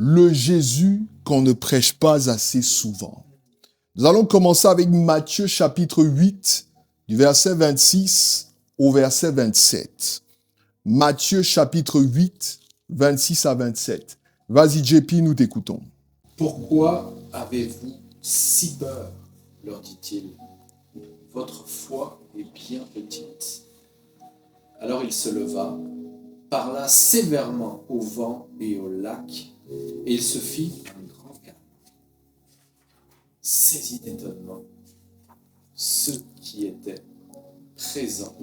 le Jésus qu'on ne prêche pas assez souvent. Nous allons commencer avec Matthieu chapitre 8, du verset 26 au verset 27. Matthieu chapitre 8, 26 à 27. Vas-y JP, nous t'écoutons. Pourquoi avez-vous si peur, leur dit-il. Votre foi est bien petite. Alors il se leva, parla sévèrement au vent et au lac, et il se fit un grand calme. Saisis d'étonnement, ceux qui étaient présents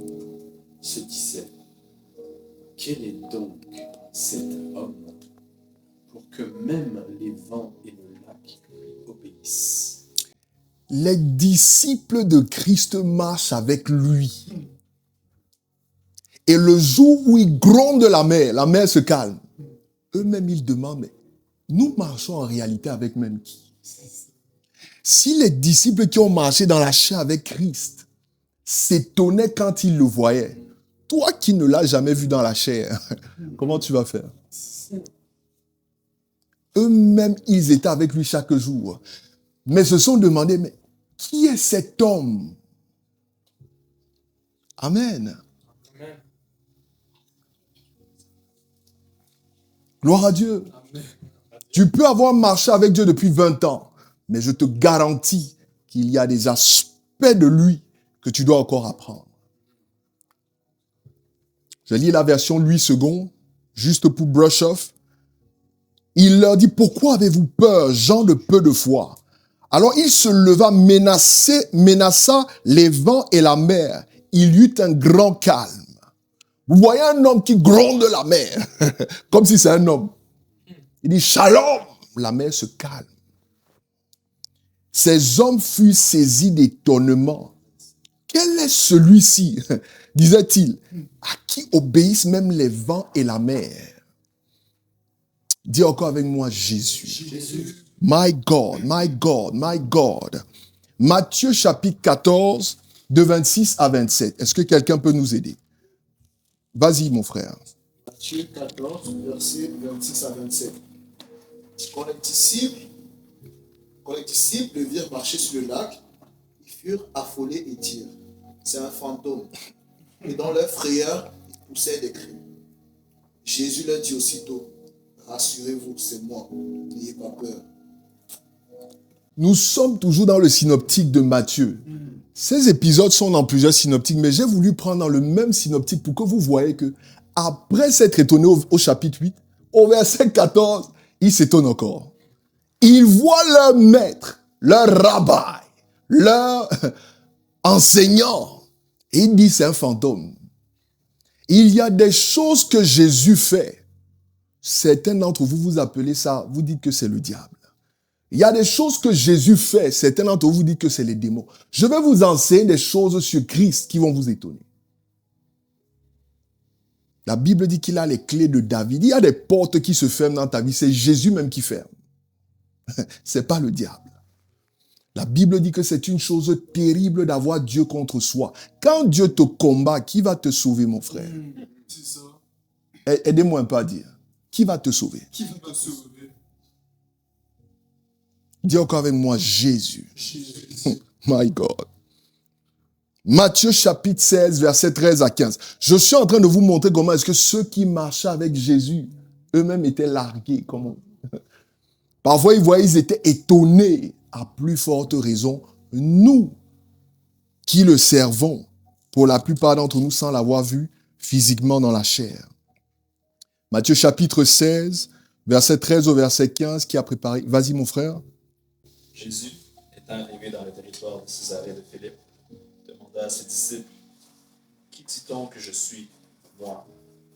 se disaient, quel est donc cet homme pour que même les vents et le lac lui obéissent? Les disciples de Christ marchent avec lui. Et le jour où il gronde la mer se calme. Eux-mêmes, ils demandent, mais nous marchons en réalité avec même qui? Si les disciples qui ont marché dans la chair avec Christ s'étonnaient quand ils le voyaient, toi qui ne l'as jamais vu dans la chair, comment tu vas faire? Eux-mêmes, ils étaient avec lui chaque jour. Mais se sont demandé, mais qui est cet homme? Amen. Amen. Gloire à Dieu. Amen. Tu peux avoir marché avec Dieu depuis 20 ans, mais je te garantis qu'il y a des aspects de lui que tu dois encore apprendre. Je lis la version Louis II, juste pour brush off. Il leur dit, pourquoi avez-vous peur, gens de peu de foi? Alors il se leva, menaça les vents et la mer. Il y eut un grand calme. Vous voyez un homme qui gronde la mer, comme si c'est un homme. Il dit, shalom, la mer se calme. Ces hommes furent saisis d'étonnement. Quel est celui-ci, disait-il, à qui obéissent même les vents et la mer? Dis encore avec moi, Jésus. Jésus. My God, my God, my God. Matthieu chapitre 14, de 26 à 27. Est-ce que quelqu'un peut nous aider? Vas-y, mon frère. Matthieu 14, versets 26 à 27. Quand les disciples le virent marcher sur le lac, ils furent affolés et dirent, c'est un fantôme. Et dans leur frayeur, ils poussèrent des cris. Jésus leur dit aussitôt, rassurez-vous, c'est moi, n'ayez pas peur. Nous sommes toujours dans le synoptique de Matthieu. Ces épisodes sont dans plusieurs synoptiques, mais j'ai voulu prendre dans le même synoptique pour que vous voyez que après s'être étonné au chapitre 8, au verset 14, ils s'étonnent encore. Ils voient leur maître, leur rabbin, leur enseignant, et ils disent c'est un fantôme. Il y a des choses que Jésus fait. Certains d'entre vous, vous appelez ça, vous dites que c'est le diable. Il y a des choses que Jésus fait, certains d'entre vous, vous dites que c'est les démons. Je vais vous enseigner des choses sur Christ qui vont vous étonner. La Bible dit qu'il a les clés de David. Il y a des portes qui se ferment dans ta vie, c'est Jésus même qui ferme. C'est pas le diable. La Bible dit que c'est une chose terrible d'avoir Dieu contre soi. Quand Dieu te combat, qui va te sauver, mon frère? C'est ça. Aidez-moi un peu à dire. Qui va te sauver? Qui va me sauver? Dis encore avec moi, Jésus. Jésus. My God. Matthieu chapitre 16, verset 13 à 15. Je suis en train de vous montrer comment est-ce que ceux qui marchaient avec Jésus, eux-mêmes étaient largués. Comment? Parfois, ils étaient étonnés. À plus forte raison, nous qui le servons, pour la plupart d'entre nous, sans l'avoir vu physiquement dans la chair. Matthieu chapitre 16, verset 13 au verset 15, qui a préparé. Vas-y, mon frère. Jésus, étant arrivé dans le territoire de Césarée de Philippe, demanda à ses disciples, « Qui dit-on que je suis, moi,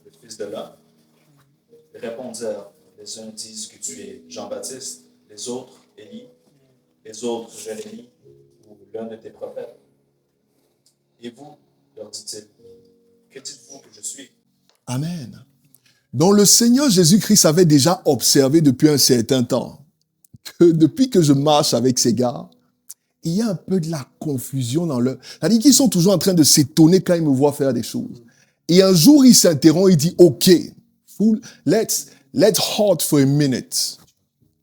le fils de l'homme » Ils répondirent, « Les uns disent que tu es Jean-Baptiste, les autres Élie, les autres Jérémie ou l'un de tes prophètes. Et vous, leur dit-il, que dites-vous que je suis » Amen. Donc le Seigneur Jésus-Christ avait déjà observé depuis un certain temps que depuis que je marche avec ces gars, il y a un peu de la confusion dans leur... C'est-à-dire qu'ils sont toujours en train de s'étonner quand ils me voient faire des choses. Et un jour, il s'interrompt, il dit, OK, let's halt for a minute.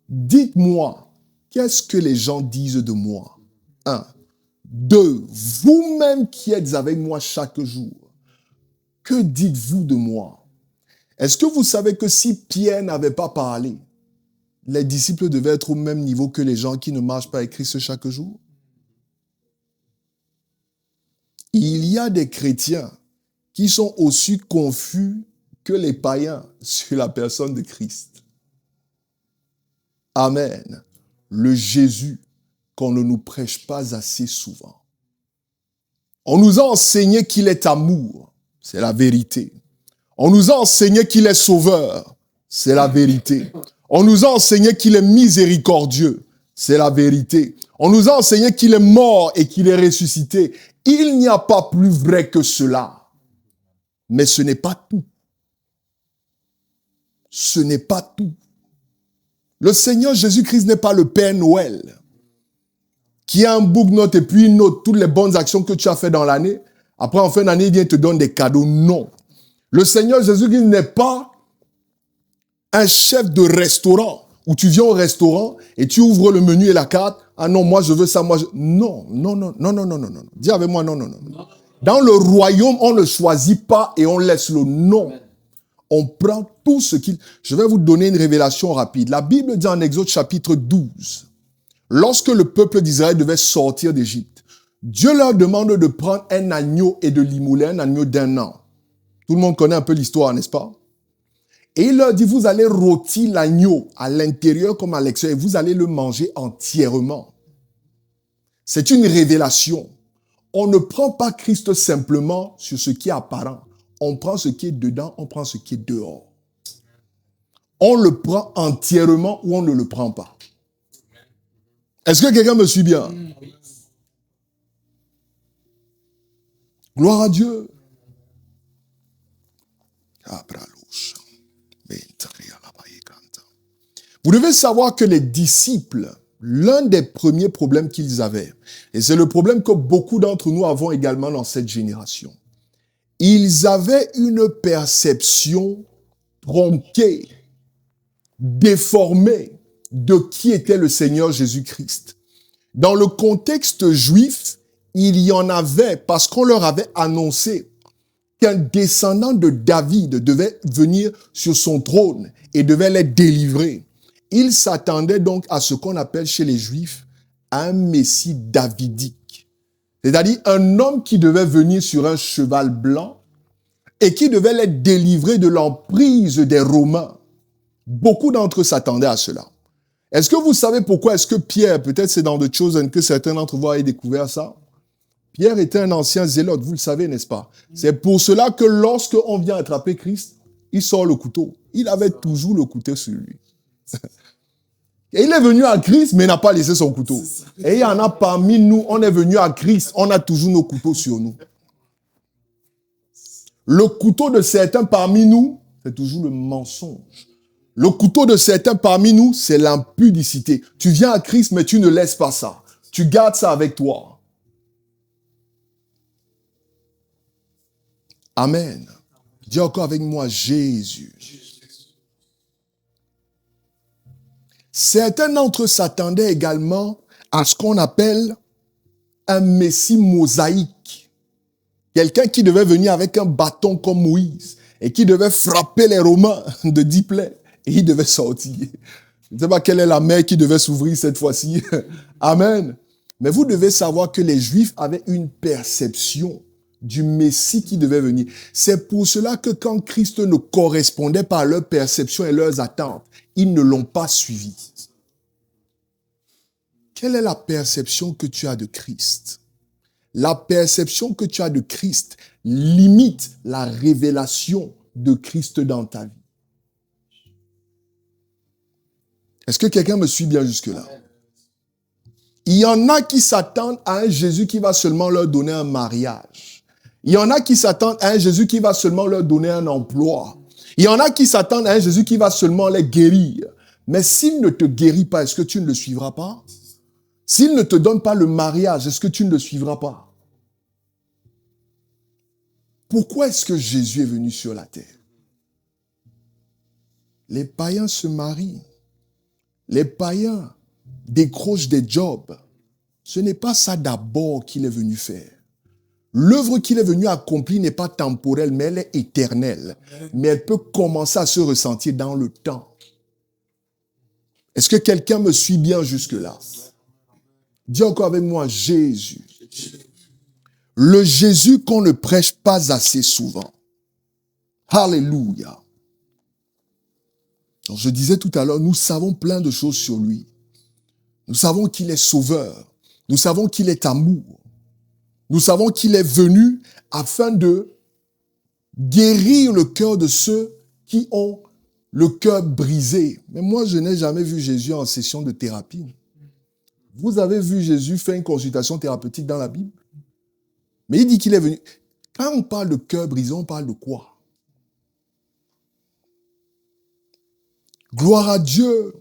Dites-moi, qu'est-ce que les gens disent de moi? 1. 2. Vous-même qui êtes avec moi chaque jour, que dites-vous de moi? Est-ce que vous savez que si Pierre n'avait pas parlé, les disciples devaient être au même niveau que les gens qui ne marchent pas avec Christ chaque jour? Il y a des chrétiens qui sont aussi confus que les païens sur la personne de Christ. Amen. Le Jésus qu'on ne nous prêche pas assez souvent. On nous a enseigné qu'il est amour, c'est la vérité. On nous a enseigné qu'il est sauveur, c'est la vérité. On nous a enseigné qu'il est miséricordieux, c'est la vérité. On nous a enseigné qu'il est mort et qu'il est ressuscité. Il n'y a pas plus vrai que cela. Mais ce n'est pas tout. Ce n'est pas tout. Le Seigneur Jésus-Christ n'est pas le Père Noël qui a un book note et puis il note toutes les bonnes actions que tu as fait dans l'année. Après, en fin d'année, il vient te donner des cadeaux. Non. Le Seigneur Jésus-Christ n'est pas un chef de restaurant où tu viens au restaurant et tu ouvres le menu et la carte. Ah non, moi je veux ça, moi je... Non, non, non, non, non, non, non, non. Dis avec moi, non, non, non. Dans le royaume, on ne choisit pas et on laisse le non. On prend tout ce qu'il... Je vais vous donner une révélation rapide. La Bible dit en Exode chapitre 12, lorsque le peuple d'Israël devait sortir d'Égypte, Dieu leur demande de prendre un agneau et de l'immoler, un agneau d'1 an. Tout le monde connaît un peu l'histoire, n'est-ce pas? Et il leur dit, vous allez rôtir l'agneau à l'intérieur comme à l'extérieur et vous allez le manger entièrement. C'est une révélation. On ne prend pas Christ simplement sur ce qui est apparent. On prend ce qui est dedans, on prend ce qui est dehors. On le prend entièrement ou on ne le prend pas. Est-ce que quelqu'un me suit bien? Gloire à Dieu. Vous devez savoir que les disciples, l'un des premiers problèmes qu'ils avaient, et c'est le problème que beaucoup d'entre nous avons également dans cette génération, ils avaient une perception tronquée, déformée de qui était le Seigneur Jésus-Christ. Dans le contexte juif, il y en avait parce qu'on leur avait annoncé qu'un descendant de David devait venir sur son trône et devait les délivrer. Ils s'attendaient donc à ce qu'on appelle chez les Juifs un Messie davidique. C'est-à-dire un homme qui devait venir sur un cheval blanc et qui devait les délivrer de l'emprise des Romains. Beaucoup d'entre eux s'attendaient à cela. Est-ce que vous savez pourquoi est-ce que Pierre, peut-être c'est dans The Chosen que certains d'entre vous avaient découvert ça? Pierre était un ancien zélote, vous le savez, n'est-ce pas? C'est pour cela que lorsque on vient attraper Christ, il sort le couteau. Il avait toujours le couteau sur lui. Et il est venu à Christ, mais il n'a pas laissé son couteau. Et il y en a parmi nous, on est venu à Christ, on a toujours nos couteaux sur nous. Le couteau de certains parmi nous, c'est toujours le mensonge. Le couteau de certains parmi nous, c'est l'impudicité. Tu viens à Christ, mais tu ne laisses pas ça. Tu gardes ça avec toi. Amen. Dis encore avec moi, Jésus. Certains d'entre eux s'attendaient également à ce qu'on appelle un Messie mosaïque. Quelqu'un qui devait venir avec un bâton comme Moïse et qui devait frapper les Romains de 10 plaies et il devait sortir. Je ne sais pas quelle est la mer qui devait s'ouvrir cette fois-ci. Amen. Mais vous devez savoir que les Juifs avaient une perception du Messie qui devait venir. C'est pour cela que quand Christ ne correspondait pas à leur perception et leurs attentes, ils ne l'ont pas suivi. Quelle est la perception que tu as de Christ? La perception que tu as de Christ limite la révélation de Christ dans ta vie. Est-ce que quelqu'un me suit bien jusque-là? Il y en a qui s'attendent à un Jésus qui va seulement leur donner un mariage. Il y en a qui s'attendent à un Jésus qui va seulement leur donner un emploi. Il y en a qui s'attendent à un Jésus qui va seulement les guérir. Mais s'il ne te guérit pas, est-ce que tu ne le suivras pas? S'il ne te donne pas le mariage, est-ce que tu ne le suivras pas? Pourquoi est-ce que Jésus est venu sur la terre? Les païens se marient. Les païens décrochent des jobs. Ce n'est pas ça d'abord qu'il est venu faire. L'œuvre qu'il est venu accomplir n'est pas temporelle, mais elle est éternelle. Mais elle peut commencer à se ressentir dans le temps. Est-ce que quelqu'un me suit bien jusque-là? Dis encore avec moi, Jésus. Le Jésus qu'on ne prêche pas assez souvent. Alléluia. Donc je disais tout à l'heure, nous savons plein de choses sur lui. Nous savons qu'il est sauveur. Nous savons qu'il est amour. Nous savons qu'il est venu afin de guérir le cœur de ceux qui ont le cœur brisé. Mais moi, je n'ai jamais vu Jésus en session de thérapie. Vous avez vu Jésus faire une consultation thérapeutique dans la Bible? Mais il dit qu'il est venu. Quand on parle de cœur brisé, on parle de quoi? Gloire à Dieu.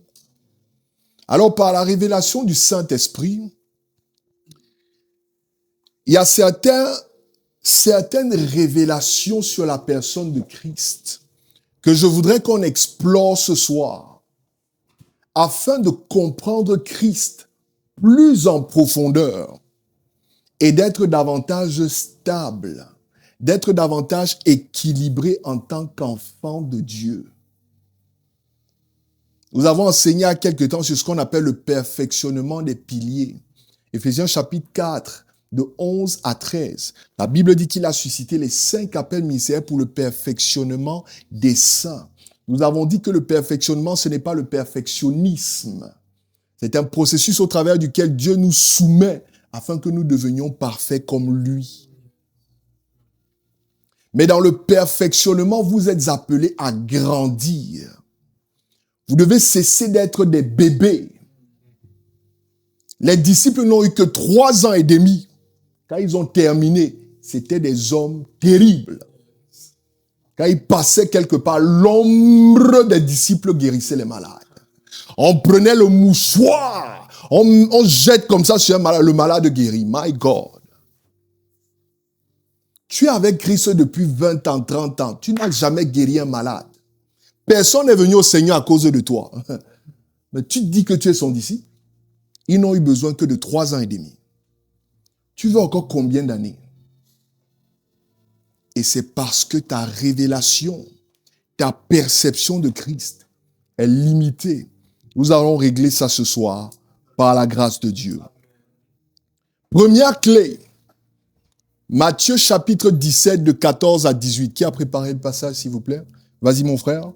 Alors, par la révélation du Saint-Esprit, il y a certaines révélations sur la personne de Christ que je voudrais qu'on explore ce soir afin de comprendre Christ plus en profondeur et d'être davantage stable, d'être davantage équilibré en tant qu'enfant de Dieu. Nous avons enseigné il y a quelque temps sur ce qu'on appelle le perfectionnement des piliers. Éphésiens chapitre 4, de 11 à 13. La Bible dit qu'il a suscité les 5 appels ministériels pour le perfectionnement des saints. Nous avons dit que le perfectionnement, ce n'est pas le perfectionnisme. C'est un processus au travers duquel Dieu nous soumet afin que nous devenions parfaits comme lui. Mais dans le perfectionnement, vous êtes appelés à grandir. Vous devez cesser d'être des bébés. Les disciples n'ont eu que 3 ans et demi. Quand ils ont terminé, c'était des hommes terribles. Quand ils passaient quelque part, l'ombre des disciples guérissait les malades. On prenait le mouchoir, on jette comme ça sur un malade, le malade guérit. My God. Tu es avec Christ depuis 20 ans, 30 ans. Tu n'as jamais guéri un malade. Personne n'est venu au Seigneur à cause de toi. Mais tu te dis que tu es son disciple. Ils n'ont eu besoin que de 3 ans et demi. Tu veux encore combien d'années? Et c'est parce que ta révélation, ta perception de Christ est limitée. Nous allons régler ça ce soir par la grâce de Dieu. Première clé, Matthieu chapitre 17 de 14 à 18. Qui a préparé le passage, s'il vous plaît? Vas-y, mon frère.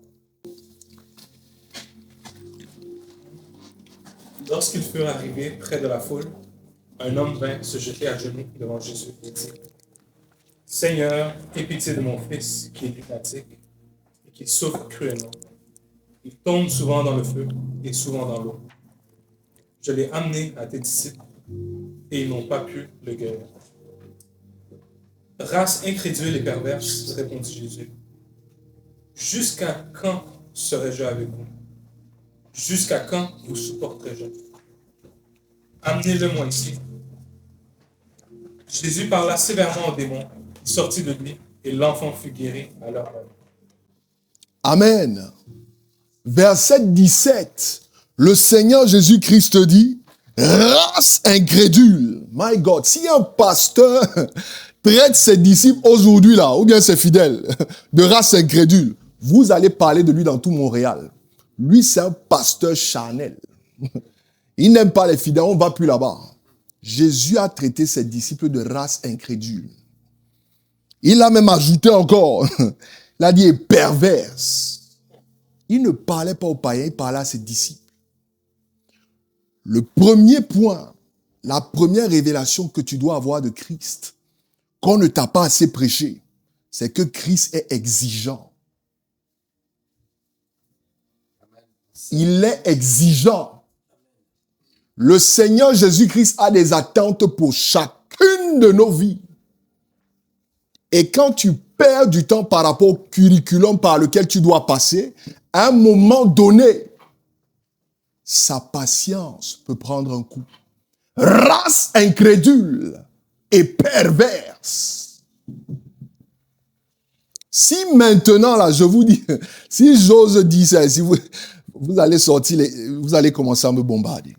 Lorsqu'ils furent arrivés près de la foule, un homme vint se jeter à genoux devant Jésus et dit, « Seigneur, aie pitié de mon fils qui est lunatique et qui souffre cruellement. Il tombe souvent dans le feu et souvent dans l'eau. Je l'ai amené à tes disciples et ils n'ont pas pu le guérir. » « Race incrédule et perverse, répondit Jésus. « Jusqu'à quand serai-je avec vous? Jusqu'à quand vous supporterai-je? Amenez-le-moi ici. » Jésus parla sévèrement au démon, il sortit de lui, et l'enfant fut guéri à l'heure même. Amen. Verset 17. Le Seigneur Jésus-Christ dit, race incrédule. My God, si un pasteur traite ses disciples aujourd'hui là, ou bien ses fidèles, de race incrédule, vous allez parler de lui dans tout Montréal. Lui, c'est un pasteur charnel. Il n'aime pas les fidèles, on ne va plus là-bas. Jésus a traité ses disciples de race incrédule. Il a même ajouté encore, il a dit perverse. Il ne parlait pas aux païens, il parlait à ses disciples. Le premier point, la première révélation que tu dois avoir de Christ, qu'on ne t'a pas assez prêché, c'est que Christ est exigeant. Il est exigeant. Le Seigneur Jésus-Christ a des attentes pour chacune de nos vies. Et quand tu perds du temps par rapport au curriculum par lequel tu dois passer, à un moment donné, sa patience peut prendre un coup. Race incrédule et perverse. Si maintenant, là, je vous dis, si j'ose dire ça, si vous allez sortir, vous allez commencer à me bombarder.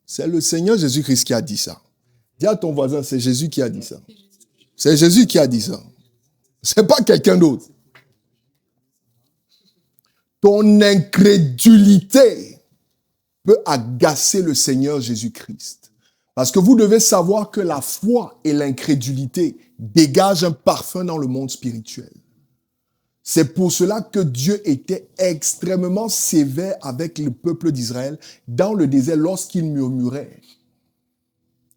C'est le Seigneur Jésus-Christ qui a dit ça. Dis à ton voisin, c'est Jésus qui a dit ça. C'est Jésus qui a dit ça. C'est pas quelqu'un d'autre. Ton incrédulité peut agacer le Seigneur Jésus-Christ. Parce que vous devez savoir que la foi et l'incrédulité dégagent un parfum dans le monde spirituel. C'est pour cela que Dieu était extrêmement sévère avec le peuple d'Israël dans le désert lorsqu'ils murmuraient.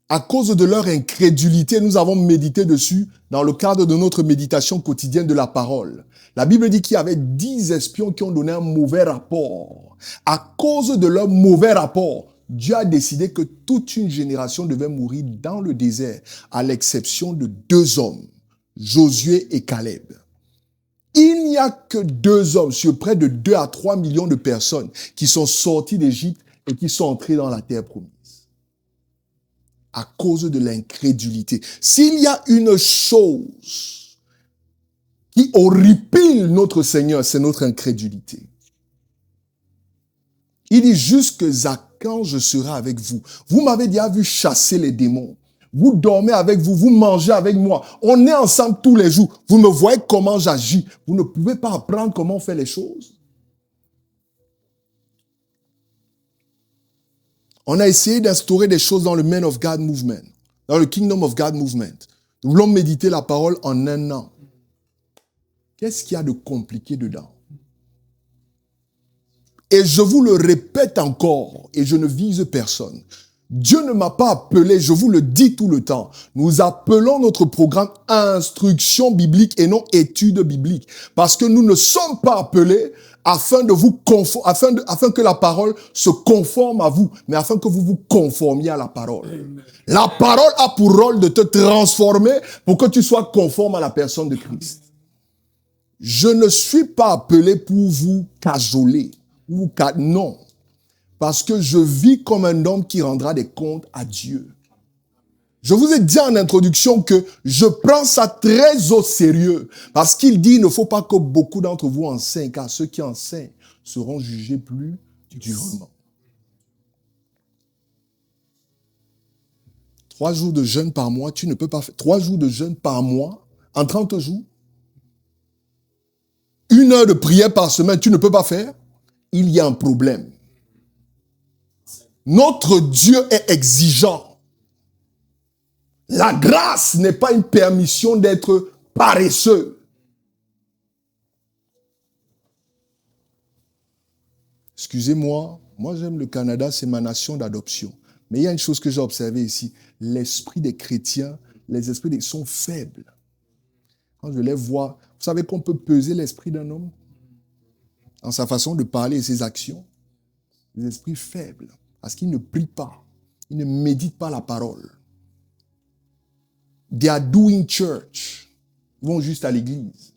À cause de leur incrédulité, nous avons médité dessus dans le cadre de notre méditation quotidienne de la parole. La Bible dit qu'il y avait 10 espions qui ont donné un mauvais rapport. À cause de leur mauvais rapport, Dieu a décidé que toute une génération devait mourir dans le désert, à l'exception de 2 hommes, Josué et Caleb. Il n'y a que 2 hommes sur près de 2 à 3 millions de personnes qui sont sortis d'Égypte et qui sont entrés dans la terre promise. À cause de l'incrédulité. S'il y a une chose qui horripile notre Seigneur, c'est notre incrédulité. Il dit juste que quand je serai avec vous. Vous m'avez déjà vu chasser les démons. Vous dormez avec vous, vous mangez avec moi. On est ensemble tous les jours. Vous me voyez comment j'agis. Vous ne pouvez pas apprendre comment on fait les choses. On a essayé d'instaurer des choses dans le Man of God Movement, dans le Kingdom of God Movement. Nous voulons méditer la parole en 1 an. Qu'est-ce qu'il y a de compliqué dedans? Et je vous le répète encore, et je ne vise personne. Dieu ne m'a pas appelé, je vous le dis tout le temps. Nous appelons notre programme instruction biblique et non étude biblique. Parce que nous ne sommes pas appelés afin que la parole se conforme à vous, mais afin que vous vous conformiez à la parole. La parole a pour rôle de te transformer pour que tu sois conforme à la personne de Christ. Je ne suis pas appelé pour vous cajoler. Non. Parce que je vis comme un homme qui rendra des comptes à Dieu. Je vous ai dit en introduction que je prends ça très au sérieux. Parce qu'il dit, il ne faut pas que beaucoup d'entre vous enseignent, car ceux qui enseignent seront jugés plus durement. 3 jours de jeûne par mois, tu ne peux pas faire. 3 jours de jeûne par mois, en 30 jours. 1 heure de prière par semaine, tu ne peux pas faire. Il y a un problème. Notre Dieu est exigeant. La grâce n'est pas une permission d'être paresseux. Excusez-moi, moi j'aime le Canada, c'est ma nation d'adoption. Mais il y a une chose que j'ai observée ici. L'esprit des chrétiens, les esprits sont faibles. Quand je les vois, vous savez qu'on peut peser l'esprit d'un homme dans sa façon de parler et ses actions. Les esprits faibles. Parce qu'ils ne prient pas. Ils ne méditent pas la parole. They are doing church. Ils vont juste à l'église.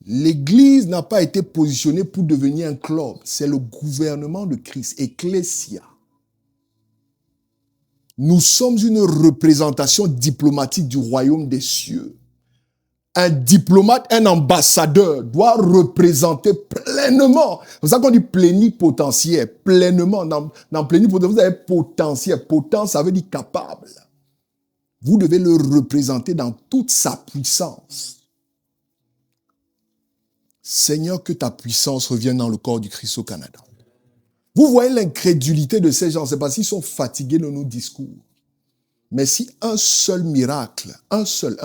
L'église n'a pas été positionnée pour devenir un club. C'est le gouvernement de Christ, Ecclesia. Nous sommes une représentation diplomatique du royaume des cieux. Un diplomate, un ambassadeur doit représenter pleinement. C'est pour ça qu'on dit plénipotentiaire, pleinement. Dans plénipotentiaire, vous avez potentiel. Potent, ça veut dire capable. Vous devez le représenter dans toute sa puissance. Seigneur, que ta puissance revienne dans le corps du Christ au Canada. Vous voyez l'incrédulité de ces gens, c'est parce qu'ils sont fatigués de nos discours. Mais si un seul miracle, un seul,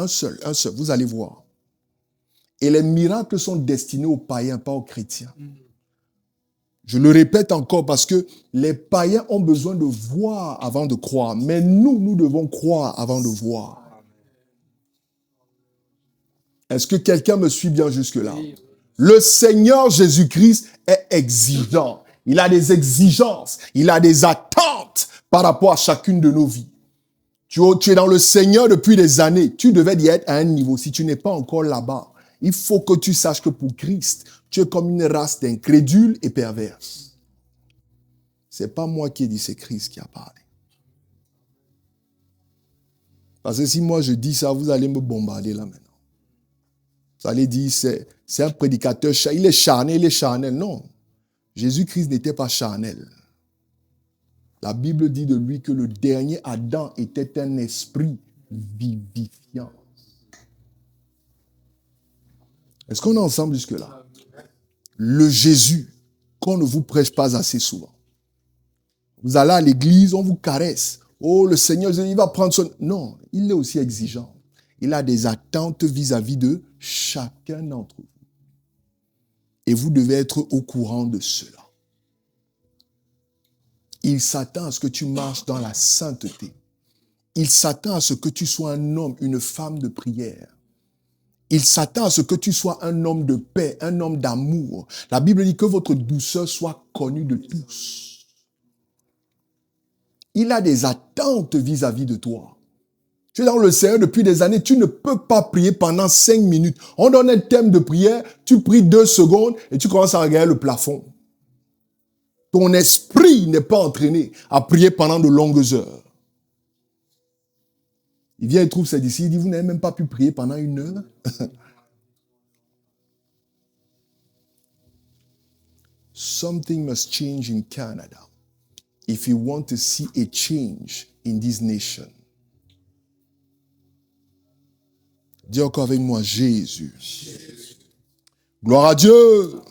vous allez voir. Et les miracles sont destinés aux païens, pas aux chrétiens. Je le répète encore parce que les païens ont besoin de voir avant de croire. Mais nous devons croire avant de voir. Est-ce que quelqu'un me suit bien jusque-là? Le Seigneur Jésus-Christ est exigeant. Il a des exigences. Il a des attentes par rapport à chacune de nos vies. Tu es dans le Seigneur depuis des années. Tu devais y être à un niveau. Si tu n'es pas encore là-bas, il faut que tu saches que pour Christ, tu es comme une race d'incrédules et perverses. C'est pas moi qui ai dit, c'est Christ qui a parlé. Parce que si moi je dis ça, vous allez me bombarder là maintenant. Vous allez dire, c'est un prédicateur, il est charnel. Non, Jésus-Christ n'était pas charnel. La Bible dit de lui que le dernier Adam était un esprit vivifiant. Est-ce qu'on est ensemble jusque-là? Le Jésus qu'on ne vous prêche pas assez souvent. Vous allez à l'église, on vous caresse. Oh, le Seigneur, il va prendre son... Non, il est aussi exigeant. Il a des attentes vis-à-vis de chacun d'entre vous. Et vous devez être au courant de cela. Il s'attend à ce que tu marches dans la sainteté. Il s'attend à ce que tu sois un homme, une femme de prière. Il s'attend à ce que tu sois un homme de paix, un homme d'amour. La Bible dit que votre douceur soit connue de tous. Il a des attentes vis-à-vis de toi. Tu es dans le Seigneur depuis des années, tu ne peux pas prier pendant 5 minutes. On donne un thème de prière, tu pries 2 secondes et tu commences à regarder le plafond. Ton esprit n'est pas entraîné à prier pendant de longues heures. Il vient et trouve ses disciples, il dit, vous n'avez même pas pu prier pendant 1 heure. Something must change in Canada if you want to see a change in this nation. Dis encore avec moi, Jésus. Gloire à Dieu.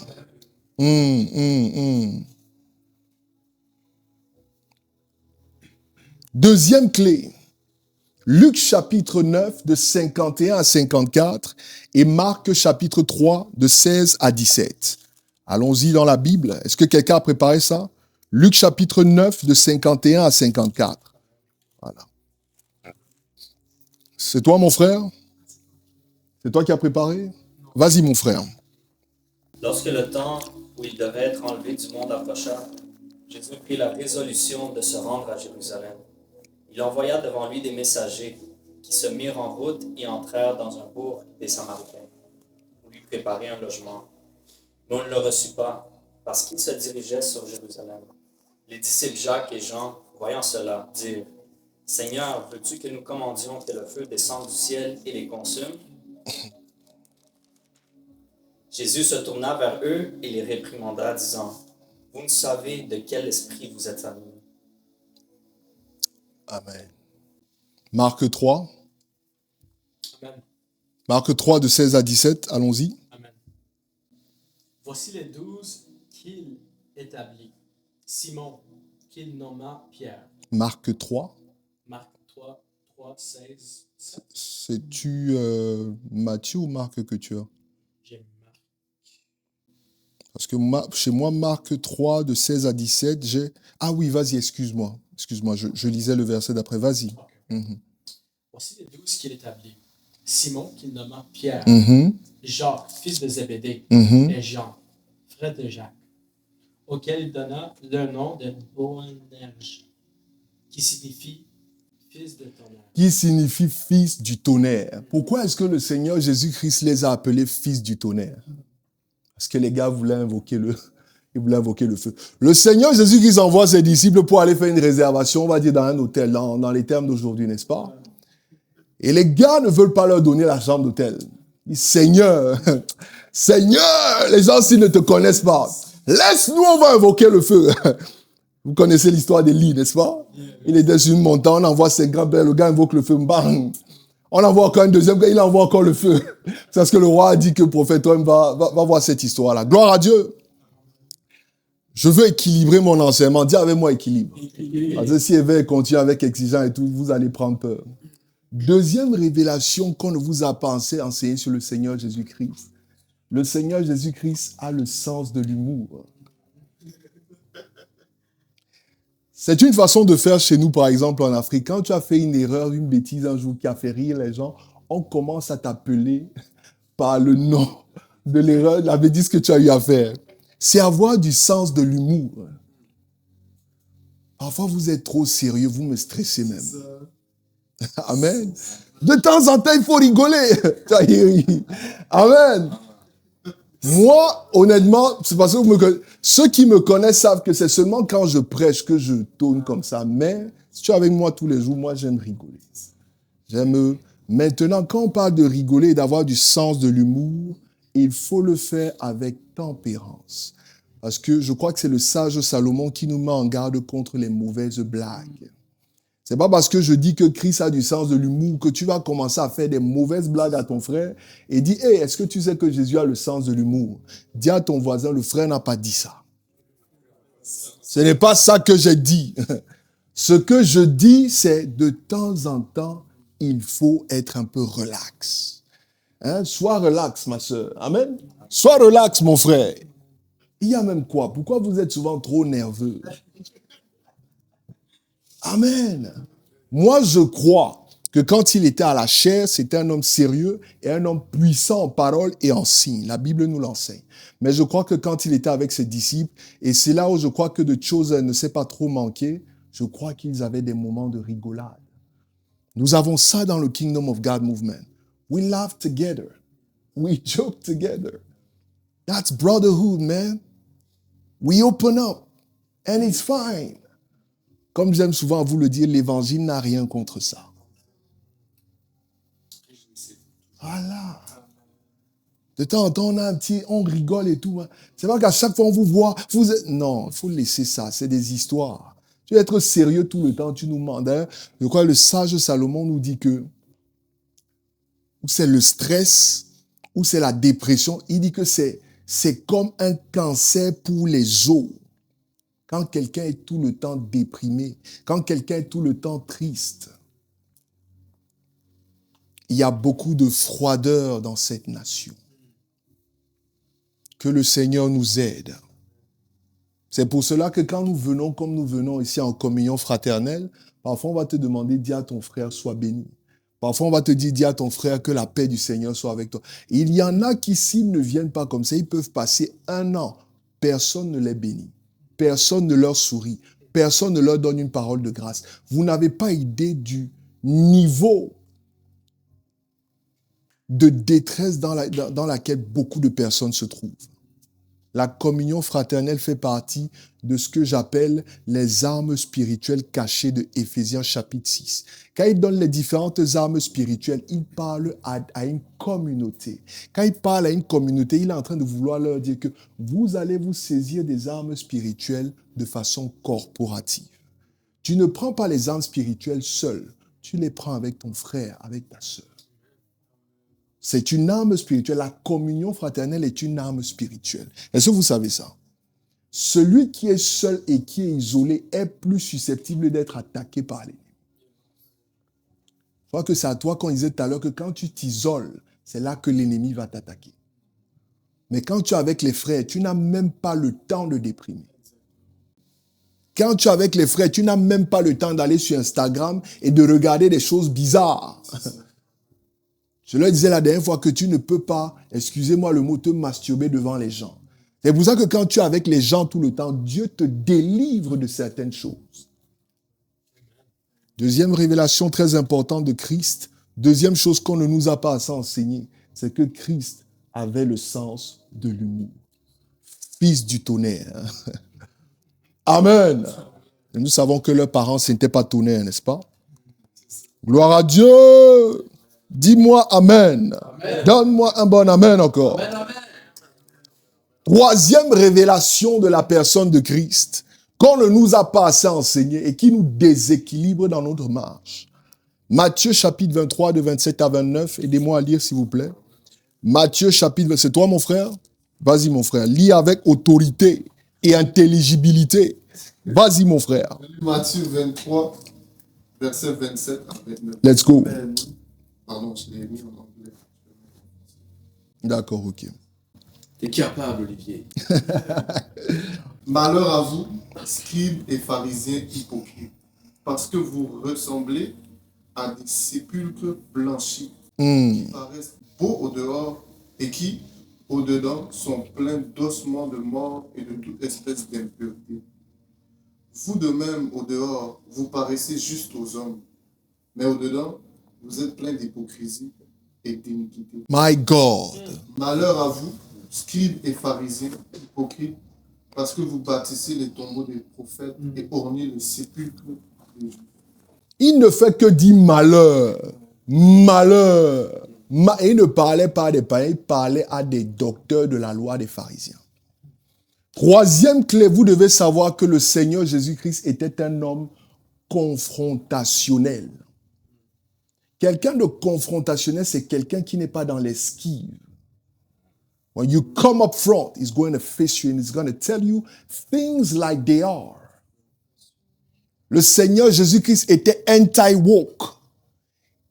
Deuxième clé. Luc chapitre 9 de 51 à 54 et Marc chapitre 3 de 16 à 17. Allons-y dans la Bible. Est-ce que quelqu'un a préparé ça? Luc chapitre 9 de 51 à 54. Voilà. C'est toi mon frère? C'est toi qui as préparé? Vas-y mon frère. Lorsque le temps où il devait être enlevé du monde approcha, Jésus prit la résolution de se rendre à Jérusalem. Il envoya devant lui des messagers qui se mirent en route et entrèrent dans un bourg des Samaritains pour lui préparer un logement. Mais on ne le reçut pas parce qu'il se dirigeait sur Jérusalem. Les disciples Jacques et Jean, voyant cela, dirent « Seigneur, veux-tu que nous commandions que le feu descende du ciel et les consume ?» Jésus se tourna vers eux et les réprimanda, disant « Vous ne savez de quel esprit vous êtes animés. » Amen. Marc 3. Amen. Marc 3 de 16 à 17, allons-y. Amen. Voici les 12 qu'il établit. Simon, qu'il nomma Pierre. Marc 3. Marc 3, 16, 7. C'est-tu Matthieu ou Marc que tu as? J'ai Marc. Parce que chez moi, Marc 3 de 16 à 17, j'ai... Ah oui, vas-y, excuse-moi. Excuse-moi, je lisais le verset d'après. Vas-y. Okay. Voici les 12 qu'il établit. Simon, qu'il nomma Pierre. Jacques, fils de Zébédée. Et Jean, frère de Jacques, auquel il donna le nom de Boanerges, qui signifie fils de tonnerre. Qui signifie fils du tonnerre. Pourquoi est-ce que le Seigneur Jésus-Christ les a appelés fils du tonnerre? Parce que les gars voulaient invoquer le feu. Le Seigneur Jésus-Christ envoie ses disciples pour aller faire une réservation, on va dire dans un hôtel, dans les termes d'aujourd'hui, n'est-ce pas? Et les gars ne veulent pas leur donner la chambre d'hôtel. Ils disent, Seigneur, les gens s'ils ne te connaissent pas, laisse-nous, on va invoquer le feu. Vous connaissez l'histoire d'Élie, n'est-ce pas? Il est sur une montagne, on envoie ses grands pères, le gars invoque le feu, bang! On envoie encore un deuxième gars, il envoie encore le feu. C'est parce que le roi a dit que le prophète Homme va voir cette histoire-là. Gloire à Dieu! Je veux équilibrer mon enseignement. Dis avec moi équilibre. Parce que si évêque continue avec exigeant et tout, vous allez prendre peur. Deuxième révélation qu'on ne vous a pas enseigné sur le Seigneur Jésus-Christ. Le Seigneur Jésus-Christ a le sens de l'humour. C'est une façon de faire chez nous, par exemple, en Afrique. Quand tu as fait une erreur, une bêtise un jour qui a fait rire les gens, on commence à t'appeler par le nom de l'erreur, la bêtise que tu as eu à faire. C'est avoir du sens de l'humour. Parfois, vous êtes trop sérieux, vous me stressez même. Amen. De temps en temps, il faut rigoler. Amen. Moi, honnêtement, c'est parce que ceux qui me connaissent savent que c'est seulement quand je prêche que je tourne comme ça. Mais si tu es avec moi tous les jours, moi, j'aime rigoler. Maintenant, quand on parle de rigoler et d'avoir du sens de l'humour, il faut le faire avec tempérance. Parce que je crois que c'est le sage Salomon qui nous met en garde contre les mauvaises blagues. C'est pas parce que je dis que Christ a du sens de l'humour que tu vas commencer à faire des mauvaises blagues à ton frère et dis, hey, est-ce que tu sais que Jésus a le sens de l'humour? Dis à ton voisin, le frère n'a pas dit ça. Ce n'est pas ça que j'ai dit. Ce que je dis, c'est de temps en temps, il faut être un peu relax. Hein? Sois relax, ma soeur. Amen. Sois relax, mon frère. Il y a même quoi? Pourquoi vous êtes souvent trop nerveux? Amen. Moi, je crois que quand il était à la chair, c'était un homme sérieux et un homme puissant en parole et en signes. La Bible nous l'enseigne. Mais je crois que quand il était avec ses disciples, et c'est là où je crois que de choses ne s'est pas trop manqué, je crois qu'ils avaient des moments de rigolade. Nous avons ça dans le Kingdom of God Movement. We laugh together. We joke together. That's brotherhood, man. We open up. And it's fine. Comme j'aime souvent vous le dire, l'évangile n'a rien contre ça. Voilà. De temps en temps, on rigole et tout. C'est pas qu'à chaque fois on vous voit, non, il faut laisser ça, c'est des histoires. Tu veux être sérieux tout le temps, tu nous demandes. Hein? Je crois que le sage Salomon nous dit que ou c'est le stress, ou c'est la dépression, il dit que c'est comme un cancer pour les os. Quand quelqu'un est tout le temps déprimé, quand quelqu'un est tout le temps triste, il y a beaucoup de froideur dans cette nation. Que le Seigneur nous aide. C'est pour cela que quand nous venons, comme nous venons ici en communion fraternelle, parfois on va te demander, dis à ton frère, sois béni. Parfois on va te dire, dis à ton frère que la paix du Seigneur soit avec toi. Et il y en a qui, s'ils ne viennent pas comme ça, ils peuvent passer 1 an. Personne ne les bénit. Personne ne leur sourit. Personne ne leur donne une parole de grâce. Vous n'avez pas idée du niveau de détresse dans laquelle beaucoup de personnes se trouvent. La communion fraternelle fait partie de ce que j'appelle les armes spirituelles cachées de Éphésiens chapitre 6. Quand il donne les différentes armes spirituelles, il parle à une communauté. Quand il parle à une communauté, il est en train de vouloir leur dire que vous allez vous saisir des armes spirituelles de façon corporative. Tu ne prends pas les armes spirituelles seul, tu les prends avec ton frère, avec ta sœur. C'est une arme spirituelle. La communion fraternelle est une arme spirituelle. Est-ce que vous savez ça? Celui qui est seul et qui est isolé est plus susceptible d'être attaqué par l'ennemi. Je crois que c'est à toi qu'on disait tout à l'heure que quand tu t'isoles, c'est là que l'ennemi va t'attaquer. Mais quand tu es avec les frères, tu n'as même pas le temps de déprimer. Quand tu es avec les frères, tu n'as même pas le temps d'aller sur Instagram et de regarder des choses bizarres. Je leur disais la dernière fois que tu ne peux pas, excusez-moi le mot, te masturber devant les gens. C'est pour ça que quand tu es avec les gens tout le temps, Dieu te délivre de certaines choses. Deuxième révélation très importante de Christ, deuxième chose qu'on ne nous a pas assez enseigné, c'est que Christ avait le sens de l'humour. Fils du tonnerre. Amen. Et nous savons que leurs parents, ce n'était pas tonnerre, n'est-ce pas? Gloire à Dieu. Dis-moi amen. Amen. Donne-moi un bon amen encore. Amen, amen. Troisième révélation de la personne de Christ, qu'on ne nous a pas assez enseigné et qui nous déséquilibre dans notre marche. Matthieu chapitre 23, de 27 à 29. Aidez-moi à lire, s'il vous plaît. Matthieu chapitre 23. C'est toi, mon frère? Vas-y, mon frère. Lis avec autorité et intelligibilité. Vas-y, mon frère. Matthieu 23, verset 27 à 29. Let's go. Pardon, je l'ai mis en anglais. D'accord, ok. T'es capable, Olivier. Malheur à vous, scribes et pharisiens hypocrites, parce que vous ressemblez à des sépulcres blanchis, qui paraissent beaux au dehors et qui, au dedans, sont pleins d'ossements de mort et de toute espèce d'impureté. Vous de même, au dehors, vous paraissez juste aux hommes, mais au dedans, vous êtes plein d'hypocrisie et d'iniquité. My God. Malheur à vous, scribes et pharisiens hypocrites, parce que vous bâtissez les tombeaux des prophètes et ornez le sépulcre des Juifs. Il ne fait que dire malheur. Malheur. Et il ne parlait pas à des païens, il parlait à des docteurs de la loi des pharisiens. Troisième clé, vous devez savoir que le Seigneur Jésus-Christ était un homme confrontationnel. Quelqu'un de confrontationnel, c'est quelqu'un qui n'est pas dans l'esquive. When you come up front, he's going to face you and he's going to tell you things like they are. Le Seigneur Jésus-Christ était anti-woke.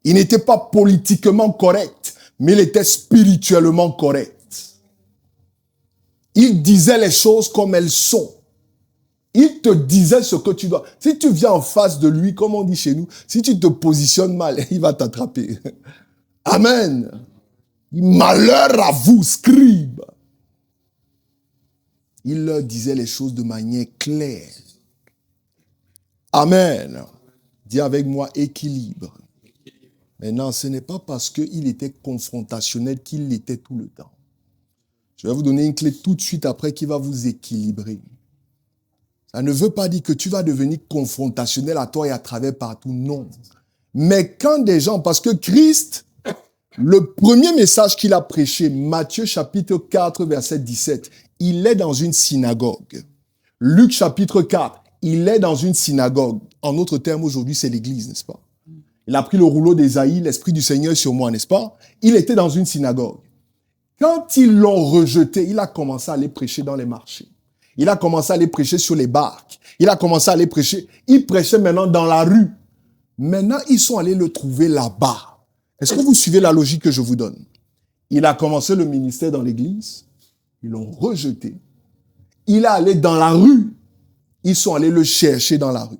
Il n'était pas politiquement correct, mais il était spirituellement correct. Il disait les choses comme elles sont. Il te disait ce que tu dois. Si tu viens en face de lui, comme on dit chez nous, si tu te positionnes mal, il va t'attraper. Amen. Malheur à vous, scribes. Il leur disait les choses de manière claire. Amen. Dis avec moi équilibre. Maintenant, ce n'est pas parce qu'il était confrontationnel qu'il l'était tout le temps. Je vais vous donner une clé tout de suite après qui va vous équilibrer. Ça ne veut pas dire que tu vas devenir confrontationnel à toi et à travers partout, non. Mais quand des gens, parce que Christ, le premier message qu'il a prêché, Matthieu chapitre 4, verset 17, il est dans une synagogue. Luc chapitre 4, il est dans une synagogue. En d'autres termes, aujourd'hui, c'est l'église, n'est-ce pas? Il a pris le rouleau d'Ésaïe, l'Esprit du Seigneur sur moi, n'est-ce pas? Il était dans une synagogue. Quand ils l'ont rejeté, il a commencé à aller prêcher dans les marchés. Il a commencé à aller prêcher sur les barques. Il a commencé à aller prêcher. Il prêchait maintenant dans la rue. Maintenant, ils sont allés le trouver là-bas. Est-ce que vous suivez la logique que je vous donne? Il a commencé le ministère dans l'église. Ils l'ont rejeté. Il est allé dans la rue. Ils sont allés le chercher dans la rue.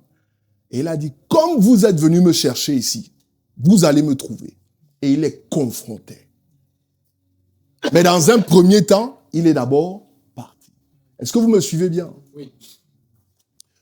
Et il a dit, comme vous êtes venu me chercher ici, vous allez me trouver. Et il les confrontait. Mais dans un premier temps, il est d'abord parti. Est-ce que vous me suivez bien? Oui.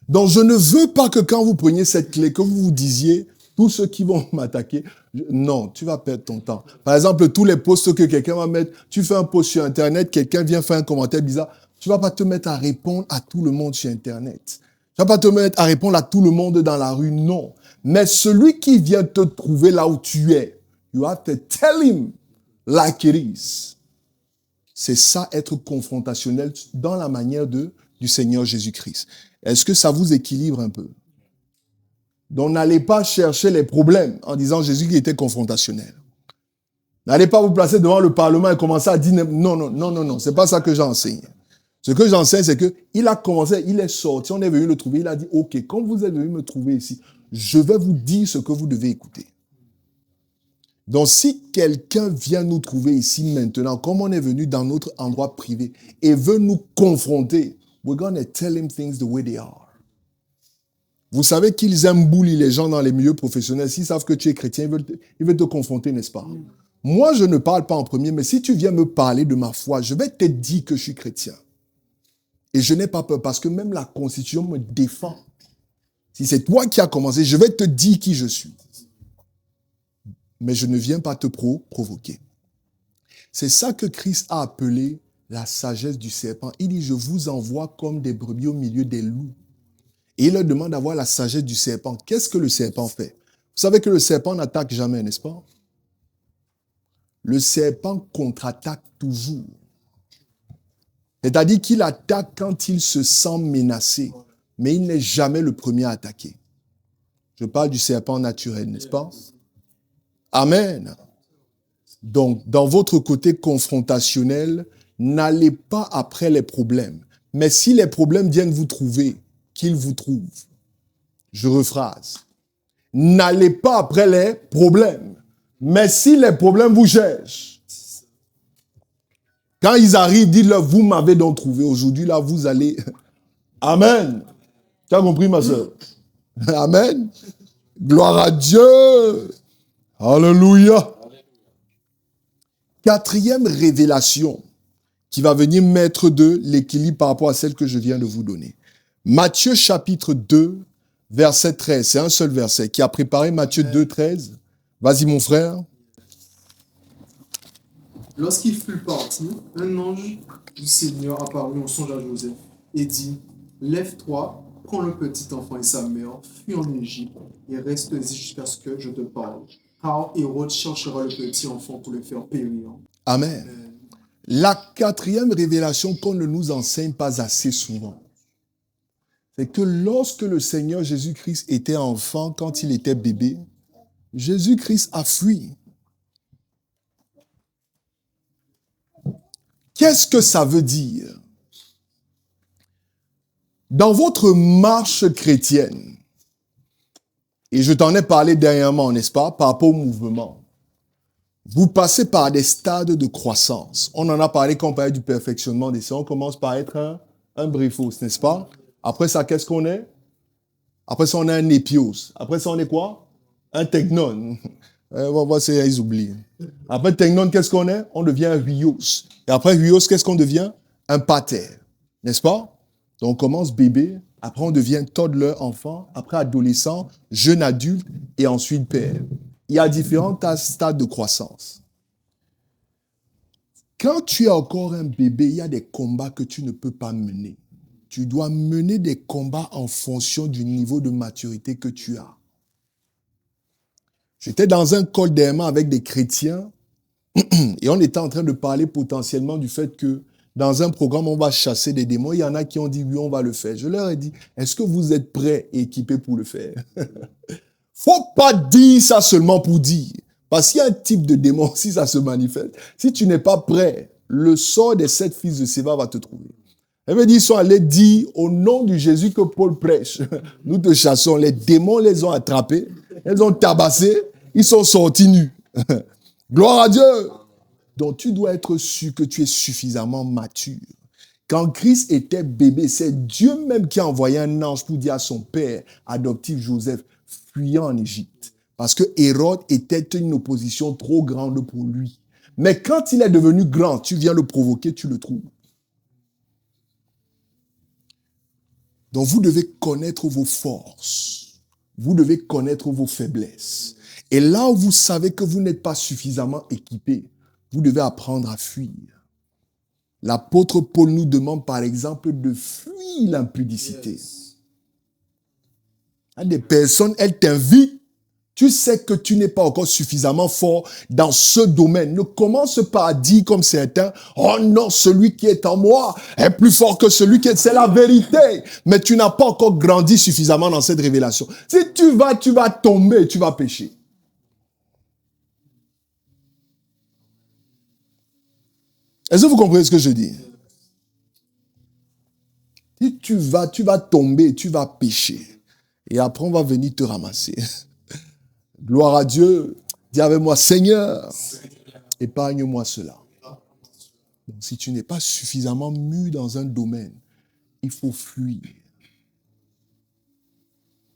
Donc, je ne veux pas que quand vous preniez cette clé, que vous vous disiez, tous ceux qui vont m'attaquer, non, tu vas perdre ton temps. Par exemple, tous les posts que quelqu'un va mettre, tu fais un post sur Internet, quelqu'un vient faire un commentaire bizarre, tu vas pas te mettre à répondre à tout le monde sur Internet. Tu vas pas te mettre à répondre à tout le monde dans la rue, non. Mais celui qui vient te trouver là où tu es, you have to tell him like it is. C'est ça, être confrontationnel dans la manière du Seigneur Jésus-Christ. Est-ce que ça vous équilibre un peu? Donc, n'allez pas chercher les problèmes en disant Jésus qui était confrontationnel. N'allez pas vous placer devant le Parlement et commencer à dire non, c'est pas ça que j'enseigne. Ce que j'enseigne, c'est que il a commencé, il est sorti, on est venu le trouver, il a dit OK, quand vous êtes venu me trouver ici, je vais vous dire ce que vous devez écouter. Donc, si quelqu'un vient nous trouver ici maintenant, comme on est venu dans notre endroit privé, et veut nous confronter, we're going to tell him things the way they are. Vous savez qu'ils aiment bully les gens dans les milieux professionnels. S'ils savent que tu es chrétien, ils veulent te confronter, n'est-ce pas? Moi, je ne parle pas en premier, mais si tu viens me parler de ma foi, je vais te dire que je suis chrétien. Et je n'ai pas peur, parce que même la Constitution me défend. Si c'est toi qui as commencé, je vais te dire qui je suis. Mais je ne viens pas te provoquer. C'est ça que Christ a appelé la sagesse du serpent. Il dit, je vous envoie comme des brebis au milieu des loups. Et il leur demande d'avoir la sagesse du serpent. Qu'est-ce que le serpent fait? Vous savez que le serpent n'attaque jamais, n'est-ce pas? Le serpent contre-attaque toujours. C'est-à-dire qu'il attaque quand il se sent menacé, mais il n'est jamais le premier à attaquer. Je parle du serpent naturel, n'est-ce pas? Amen. Donc, dans votre côté confrontationnel, n'allez pas après les problèmes. Mais si les problèmes viennent vous trouver, qu'ils vous trouvent. Je rephrase. N'allez pas après les problèmes. Mais si les problèmes vous cherchent, quand ils arrivent, dites-leur, vous m'avez donc trouvé. Aujourd'hui, là, vous allez... Amen. Tu as compris, ma soeur? Amen. Gloire à Dieu. Alléluia. Quatrième révélation qui va venir mettre de l'équilibre par rapport à celle que je viens de vous donner. Matthieu chapitre 2, verset 13. C'est un seul verset. Qui a préparé Matthieu 2, 13? Vas-y, mon frère. Lorsqu'il fut parti, un ange du Seigneur apparut en songe à Joseph et dit, « Lève-toi, prends le petit enfant et sa mère, fuis en Égypte et reste-y jusqu'à ce que je te parle. Car Hérode cherchera le petit enfant pour le faire périr. » Amen. La quatrième révélation qu'on ne nous enseigne pas assez souvent, c'est que lorsque le Seigneur Jésus-Christ était enfant, quand il était bébé, Jésus-Christ a fui. Qu'est-ce que ça veut dire? Dans votre marche chrétienne, et je t'en ai parlé dernièrement, n'est-ce pas, par rapport au mouvement, vous passez par des stades de croissance. On en a parlé quand on parlait du perfectionnement des sens. On commence par être un briefos, n'est-ce pas? Après ça, qu'est-ce qu'on est? Après ça, on est un épios. Après ça, on est quoi? Un technon. On va voir si ils oublient. Après technon, qu'est-ce qu'on est? On devient un huios. Et après huios, qu'est-ce qu'on devient? Un pater. N'est-ce pas? Donc, on commence bébé, après on devient toddler, enfant, après adolescent, jeune adulte et ensuite père. Il y a différents stades de croissance. Quand tu es encore un bébé, il y a des combats que tu ne peux pas mener. Tu dois mener des combats en fonction du niveau de maturité que tu as. J'étais dans un col d'aimant avec des chrétiens et on était en train de parler potentiellement du fait que dans un programme, on va chasser des démons. Il y en a qui ont dit, oui, on va le faire. Je leur ai dit, est-ce que vous êtes prêts et équipés pour le faire? Faut pas dire ça seulement pour dire. Parce qu'il y a un type de démon, si ça se manifeste, si tu n'es pas prêt, le sort des 7 fils de Séva va te trouver. Elle veut dire, ils sont allés dire, au nom du Jésus que Paul prêche, nous te chassons. Les démons les ont attrapés, les ont tabassés, ils sont sortis nus. Gloire à Dieu. Donc, tu dois être sûr que tu es suffisamment mature. Quand Christ était bébé, c'est Dieu même qui a envoyé un ange pour dire à son père adoptif Joseph, fuyant en Égypte. Parce que Hérode était une opposition trop grande pour lui. Mais quand il est devenu grand, tu viens le provoquer, tu le trouves. Donc, vous devez connaître vos forces. Vous devez connaître vos faiblesses. Et là où vous savez que vous n'êtes pas suffisamment équipé, vous devez apprendre à fuir. L'apôtre Paul nous demande par exemple de fuir l'impudicité. Il y a des personnes, elles t'invitent. Tu sais que tu n'es pas encore suffisamment fort dans ce domaine. Ne commence pas à dire comme certains, oh non, celui qui est en moi est plus fort que celui qui est... C'est la vérité. Mais tu n'as pas encore grandi suffisamment dans cette révélation. Si tu vas tomber, tu vas pécher. Est-ce que vous comprenez ce que je dis? Si tu vas tomber, tu vas pécher. Et après, on va venir te ramasser. Gloire à Dieu. Dis avec moi, Seigneur, épargne-moi cela. Donc, si tu n'es pas suffisamment mûr dans un domaine, il faut fuir.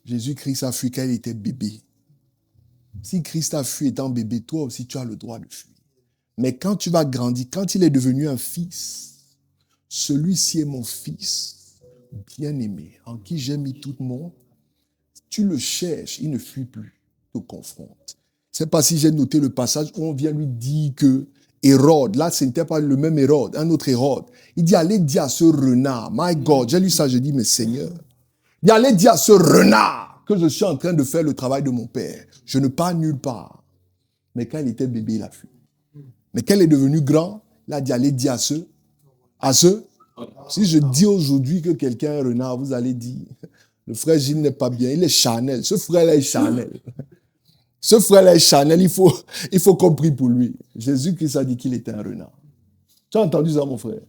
Jésus-Christ a fui quand il était bébé. Si Christ a fui étant bébé, toi aussi, tu as le droit de fuir. Mais quand tu vas grandir, quand il est devenu un fils, celui-ci est mon fils, bien-aimé, en qui j'ai mis tout mon... Tu le cherches, il ne fuit plus, te confronte. C'est pas si j'ai noté le passage où on vient lui dire que Hérode, là ce n'était pas le même Hérode, un autre Hérode. Il dit, allez dire à ce renard, my God, j'ai lu ça, je dis, mais Seigneur, il dit, allez dire à ce renard que je suis en train de faire le travail de mon père. Je ne pars nulle part. Mais quand il était bébé, il a fui. Mais quand il est devenu grand, il a dit, allez dire à ceux. Si je dis aujourd'hui que quelqu'un est un renard, vous allez dire, le frère Gilles n'est pas bien, il est charnel. Ce frère-là est charnel. Ce frère-là est charnel, il faut qu'on prie pour lui. Jésus-Christ a dit qu'il était un renard. Tu as entendu ça, mon frère?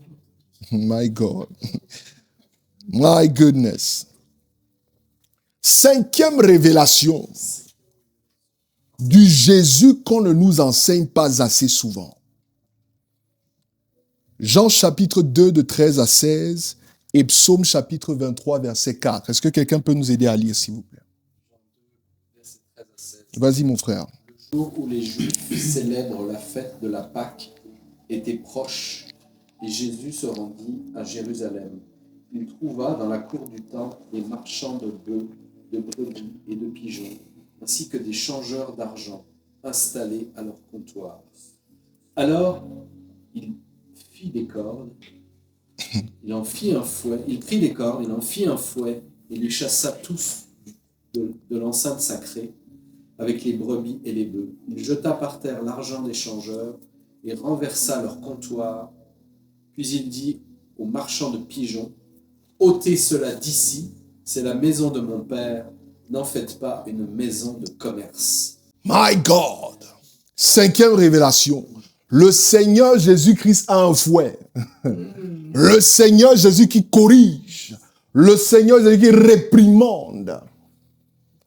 My God. My goodness. 5e révélation du Jésus qu'on ne nous enseigne pas assez souvent. Jean chapitre 2 de 13 à 16 et Psaume chapitre 23 verset 4. Est-ce que quelqu'un peut nous aider à lire s'il vous plaît? Vas-y mon frère. Le jour où les Juifs célèbrent la fête de la Pâque était proche et Jésus se rendit à Jérusalem. Il trouva dans la cour du temple des marchands de bœufs, de brebis et de pigeons, ainsi que des changeurs d'argent installés à leur comptoir. Alors, il fit des cordes, il en fit un fouet, il prit des cordes, il en fit un fouet, et les chassa tous de l'enceinte sacrée, avec les brebis et les bœufs. Il jeta par terre l'argent des changeurs, et renversa leur comptoir, Puis il dit aux marchands de pigeons, ôtez cela d'ici, c'est la maison de mon père, n'en faites pas une maison de commerce. My God! 5e révélation. Le Seigneur Jésus-Christ a un fouet. Le Seigneur Jésus qui corrige. Le Seigneur Jésus qui réprimande.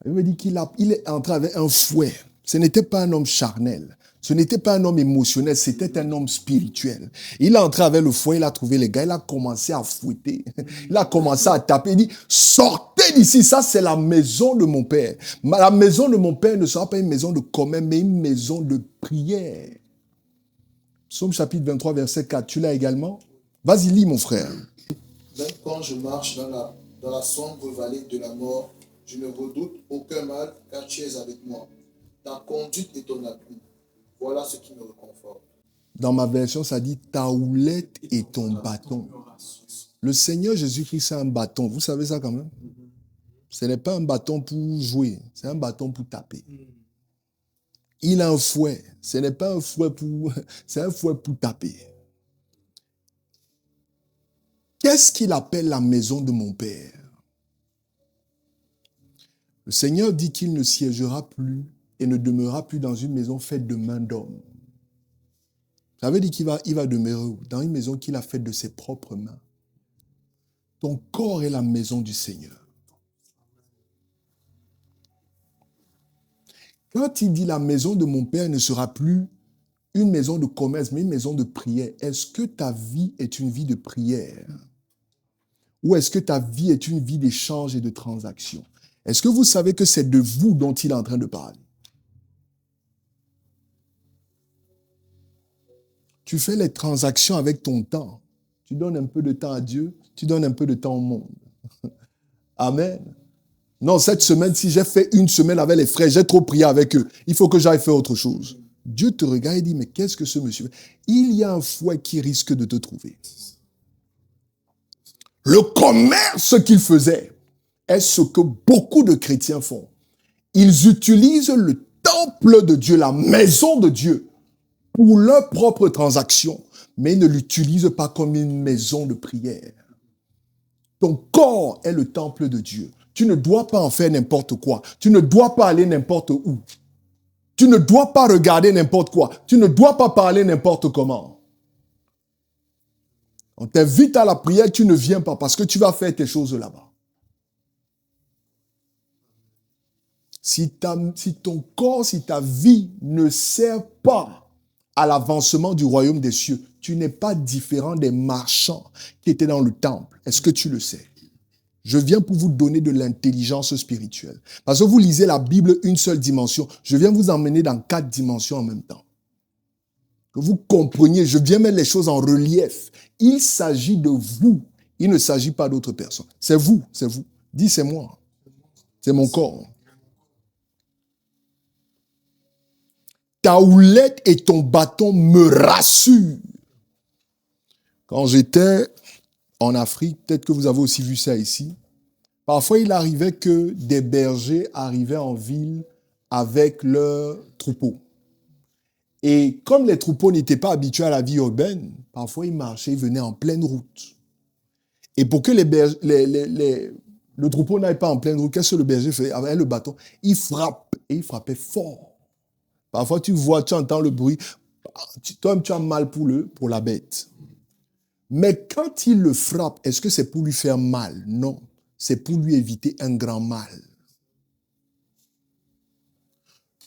Il me dit qu'il est entré avec un fouet. Ce n'était pas un homme charnel. Ce n'était pas un homme émotionnel, c'était un homme spirituel. Il est entré avec le fouet, il a trouvé les gars, il a commencé à fouetter. Il a commencé à taper. Il dit, sortez d'ici, ça c'est la maison de mon père. La maison de mon père ne sera pas une maison de commun, mais une maison de prière. Psaume chapitre 23, verset 4, tu l'as également? Vas-y, lis mon frère. Même quand je marche dans la sombre vallée de la mort, je ne redoute aucun mal, car tu es avec moi. Ta conduite et ton appui. Voilà ce qui me réconforte. Dans ma version, ça dit ta houlette et ton bâton. Le Seigneur Jésus-Christ a un bâton. Vous savez ça quand même? Ce n'est pas un bâton pour jouer, c'est un bâton pour taper. Il a un fouet. Ce n'est pas un fouet pour... C'est un fouet pour taper. Qu'est-ce qu'il appelle la maison de mon Père? Le Seigneur dit qu'il ne siégera plus et ne demeurera plus dans une maison faite de mains d'hommes. Ça veut dire qu'il va demeurer où? Dans une maison qu'il a faite de ses propres mains. Ton corps est la maison du Seigneur. Quand il dit la maison de mon Père ne sera plus une maison de commerce, mais une maison de prière, est-ce que ta vie est une vie de prière? Ou est-ce que ta vie est une vie d'échange et de transaction? Est-ce que vous savez que c'est de vous dont il est en train de parler? Tu fais les transactions avec ton temps. Tu donnes un peu de temps à Dieu, tu donnes un peu de temps au monde. Amen. Non, cette semaine, si j'ai fait une semaine avec les frères, j'ai trop prié avec eux. Il faut que j'aille faire autre chose. Dieu te regarde et dit, mais qu'est-ce que ce monsieur fait? Il y a un fouet qui risque de te trouver. Le commerce qu'il faisait est ce que beaucoup de chrétiens font. Ils utilisent le temple de Dieu, la maison de Dieu, pour leurs propres transactions, mais ils ne l'utilisent pas comme une maison de prière. Ton corps est le temple de Dieu. Tu ne dois pas en faire n'importe quoi. Tu ne dois pas aller n'importe où. Tu ne dois pas regarder n'importe quoi. Tu ne dois pas parler n'importe comment. On t'invite à la prière, tu ne viens pas parce que tu vas faire tes choses là-bas. Si ton corps, si ta vie ne sert pas à l'avancement du royaume des cieux, tu n'es pas différent des marchands qui étaient dans le temple. Est-ce que tu le sais? Je viens pour vous donner de l'intelligence spirituelle. Parce que vous lisez la Bible une seule dimension. Je viens vous emmener dans 4 dimensions en même temps. Que vous compreniez, je viens mettre les choses en relief. Il s'agit de vous. Il ne s'agit pas d'autres personnes. C'est vous, c'est vous. Dis, c'est moi. C'est mon corps. Ta houlette et ton bâton me rassurent. Quand j'étais en Afrique, peut-être que vous avez aussi vu ça ici, parfois il arrivait que des bergers arrivaient en ville avec leurs troupeaux. Et comme les troupeaux n'étaient pas habitués à la vie urbaine, parfois ils marchaient, ils venaient en pleine route. Et pour que le troupeau n'aille pas en pleine route, qu'est-ce que le berger fait avec le bâton? Il frappe, et il frappait fort. Parfois, tu vois, tu entends le bruit. Toi-même, tu as mal pour la bête. Mais quand il le frappe, est-ce que c'est pour lui faire mal? Non. C'est pour lui éviter un grand mal.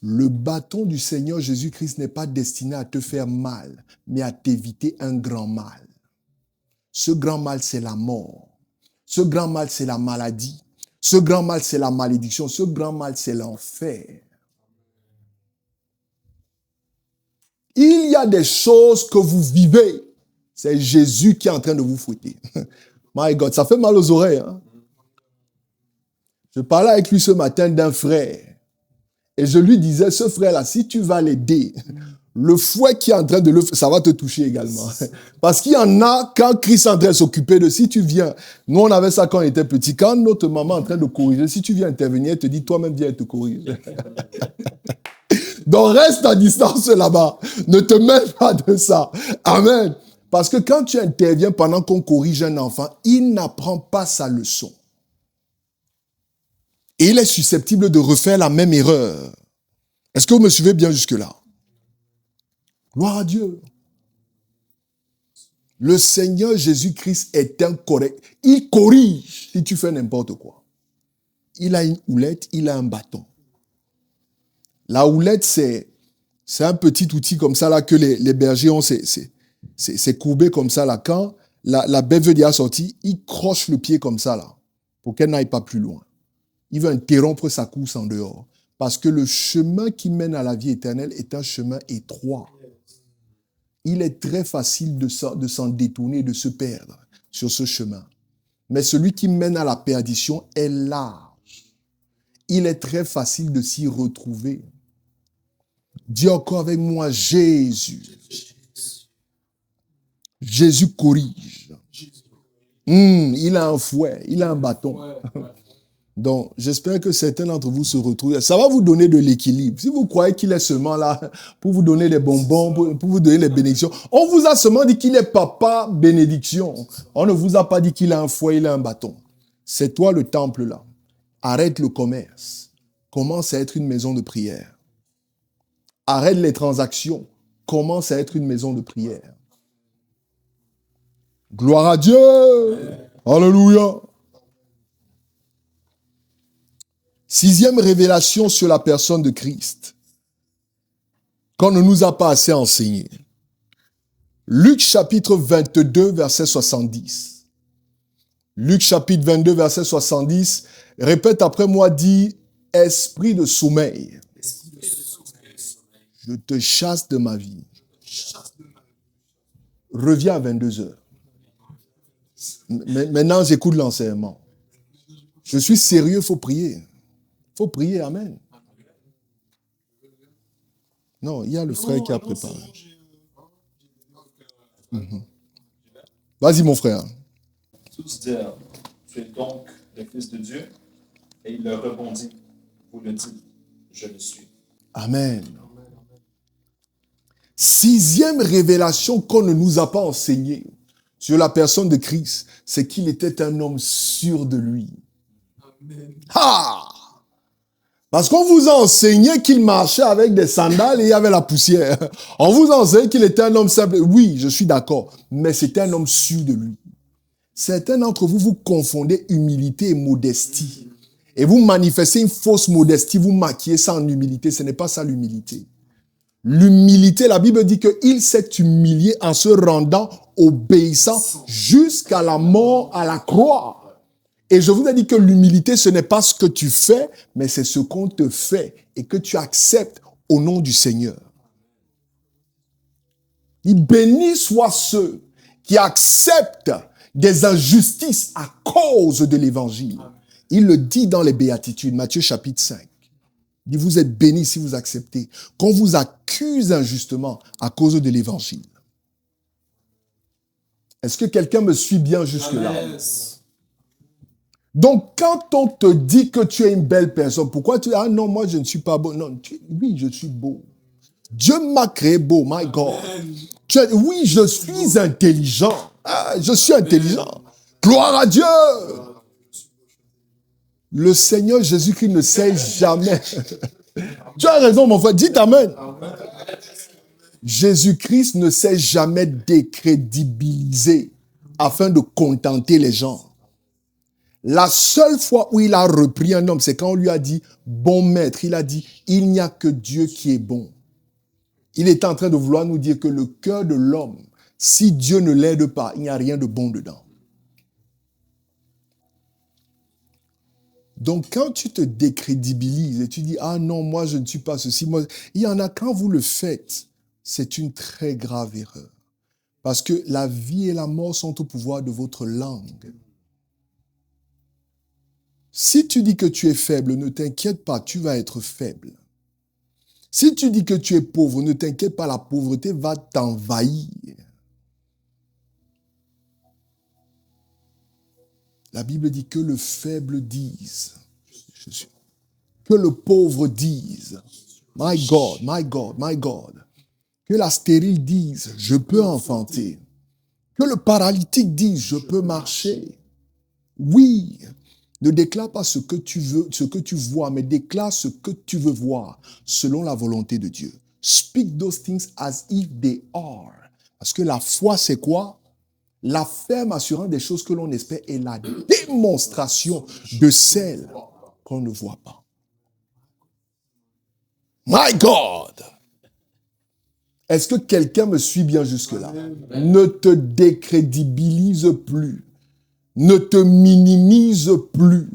Le bâton du Seigneur Jésus-Christ n'est pas destiné à te faire mal, mais à t'éviter un grand mal. Ce grand mal, c'est la mort. Ce grand mal, c'est la maladie. Ce grand mal, c'est la malédiction. Ce grand mal, c'est l'enfer. Il y a des choses que vous vivez. C'est Jésus qui est en train de vous fouetter. My God, ça fait mal aux oreilles. Hein? Je parlais avec lui ce matin d'un frère. Et je lui disais, ce frère-là, si tu vas l'aider, le fouet qui est en train de le faire, ça va te toucher également. Parce qu'il y en a, quand Christ est en train de s'occuper de, si tu viens, nous on avait ça quand on était petit, quand notre maman est en train de corriger, si tu viens intervenir, elle te dit, toi-même viens, elle te corrige. Donc reste à distance là-bas. Ne te mêle pas de ça. Amen. Parce que quand tu interviens pendant qu'on corrige un enfant, il n'apprend pas sa leçon. Et il est susceptible de refaire la même erreur. Est-ce que vous me suivez bien jusque-là? Gloire à Dieu. Le Seigneur Jésus-Christ est incorrect. Il corrige si tu fais n'importe quoi. Il a une houlette, il a un bâton. La houlette, c'est un petit outil comme ça là que les bergers ont. C'est courbé comme ça là. Quand la bête veut dire sortir, il croche le pied comme ça là pour qu'elle n'aille pas plus loin. Il veut interrompre sa course en dehors. Parce que le chemin qui mène à la vie éternelle est un chemin étroit. Il est très facile de s'en détourner, de se perdre sur ce chemin. Mais celui qui mène à la perdition est large. Il est très facile de s'y retrouver. Dis encore avec moi, Jésus. Jésus corrige. Il a un fouet, il a un bâton. Donc, j'espère que certains d'entre vous se retrouvent. Ça va vous donner de l'équilibre. Si vous croyez qu'il est seulement là pour vous donner des bonbons, pour vous donner les bénédictions, on vous a seulement dit qu'il est papa bénédiction. On ne vous a pas dit qu'il a un fouet, il a un bâton. C'est toi le temple là. Arrête le commerce. Commence à être une maison de prière. Arrête les transactions. Commence à être une maison de prière. Gloire à Dieu. Alléluia. 6e révélation sur la personne de Christ, qu'on ne nous a pas assez enseigné. Luc chapitre 22, verset 70. Luc chapitre 22, verset 70. Répète après moi, dit, esprit de sommeil. Je te chasse de ma vie. Reviens à 22 heures. Maintenant, j'écoute l'enseignement. Je suis sérieux, il faut prier. Il faut prier, amen. Non, il y a le frère qui a préparé. Vas-y, mon frère. Tous dirent, tu es donc le Fils de Dieu, et il leur répondit, vous le dites, je le suis. Amen. 6e révélation qu'on ne nous a pas enseignée sur la personne de Christ, c'est qu'il était un homme sûr de lui. Amen. Ha! Parce qu'on vous a enseigné qu'il marchait avec des sandales et il y avait la poussière. On vous a enseigné qu'il était un homme simple. Oui, je suis d'accord, mais c'était un homme sûr de lui. Certains d'entre vous, vous confondez humilité et modestie. Et vous manifestez une fausse modestie, vous maquillez ça en humilité. Ce n'est pas ça l'humilité. L'humilité, la Bible dit qu'il s'est humilié en se rendant obéissant jusqu'à la mort à la croix. Et je vous ai dit que l'humilité, ce n'est pas ce que tu fais, mais c'est ce qu'on te fait et que tu acceptes au nom du Seigneur. Il bénit soit ceux qui acceptent des injustices à cause de l'évangile. Il le dit dans les Béatitudes, Matthieu chapitre 5. Il dit, vous êtes bénis si vous acceptez qu'on vous accuse injustement à cause de l'évangile. Est-ce que quelqu'un me suit bien jusque-là? Amen. Donc, quand on te dit que tu es une belle personne, pourquoi tu dis, ah non, moi je ne suis pas beau. Non, oui, je suis beau. Dieu m'a créé beau, my God. Oui, je suis intelligent. Ah, je suis intelligent. Gloire à Dieu. Le Seigneur Jésus-Christ ne sait jamais. Tu as raison, mon frère. Dites amen. Jésus-Christ ne s'est jamais décrédibilisé afin de contenter les gens. La seule fois où il a repris un homme, c'est quand on lui a dit, bon maître, il a dit, il n'y a que Dieu qui est bon. Il est en train de vouloir nous dire que le cœur de l'homme, si Dieu ne l'aide pas, il n'y a rien de bon dedans. Donc, quand tu te décrédibilises et tu dis, ah non, moi je ne suis pas ceci, moi, il y en a quand vous le faites, c'est une très grave erreur. Parce que la vie et la mort sont au pouvoir de votre langue. Si tu dis que tu es faible, ne t'inquiète pas, tu vas être faible. Si tu dis que tu es pauvre, ne t'inquiète pas, la pauvreté va t'envahir. La Bible dit que le faible dise, que le pauvre dise, my God, my God, my God. Que la stérile dise, je peux enfanter. Que le paralytique dise, je peux marcher. Oui. Ne déclare pas ce que tu veux, ce que tu vois, mais déclare ce que tu veux voir, selon la volonté de Dieu. Speak those things as if they are. Parce que la foi, c'est quoi? La ferme assurance des choses que l'on espère et la démonstration de celles qu'on ne voit pas. My God! Est-ce que quelqu'un me suit bien jusque-là? Ne te décrédibilise plus. Ne te minimise plus.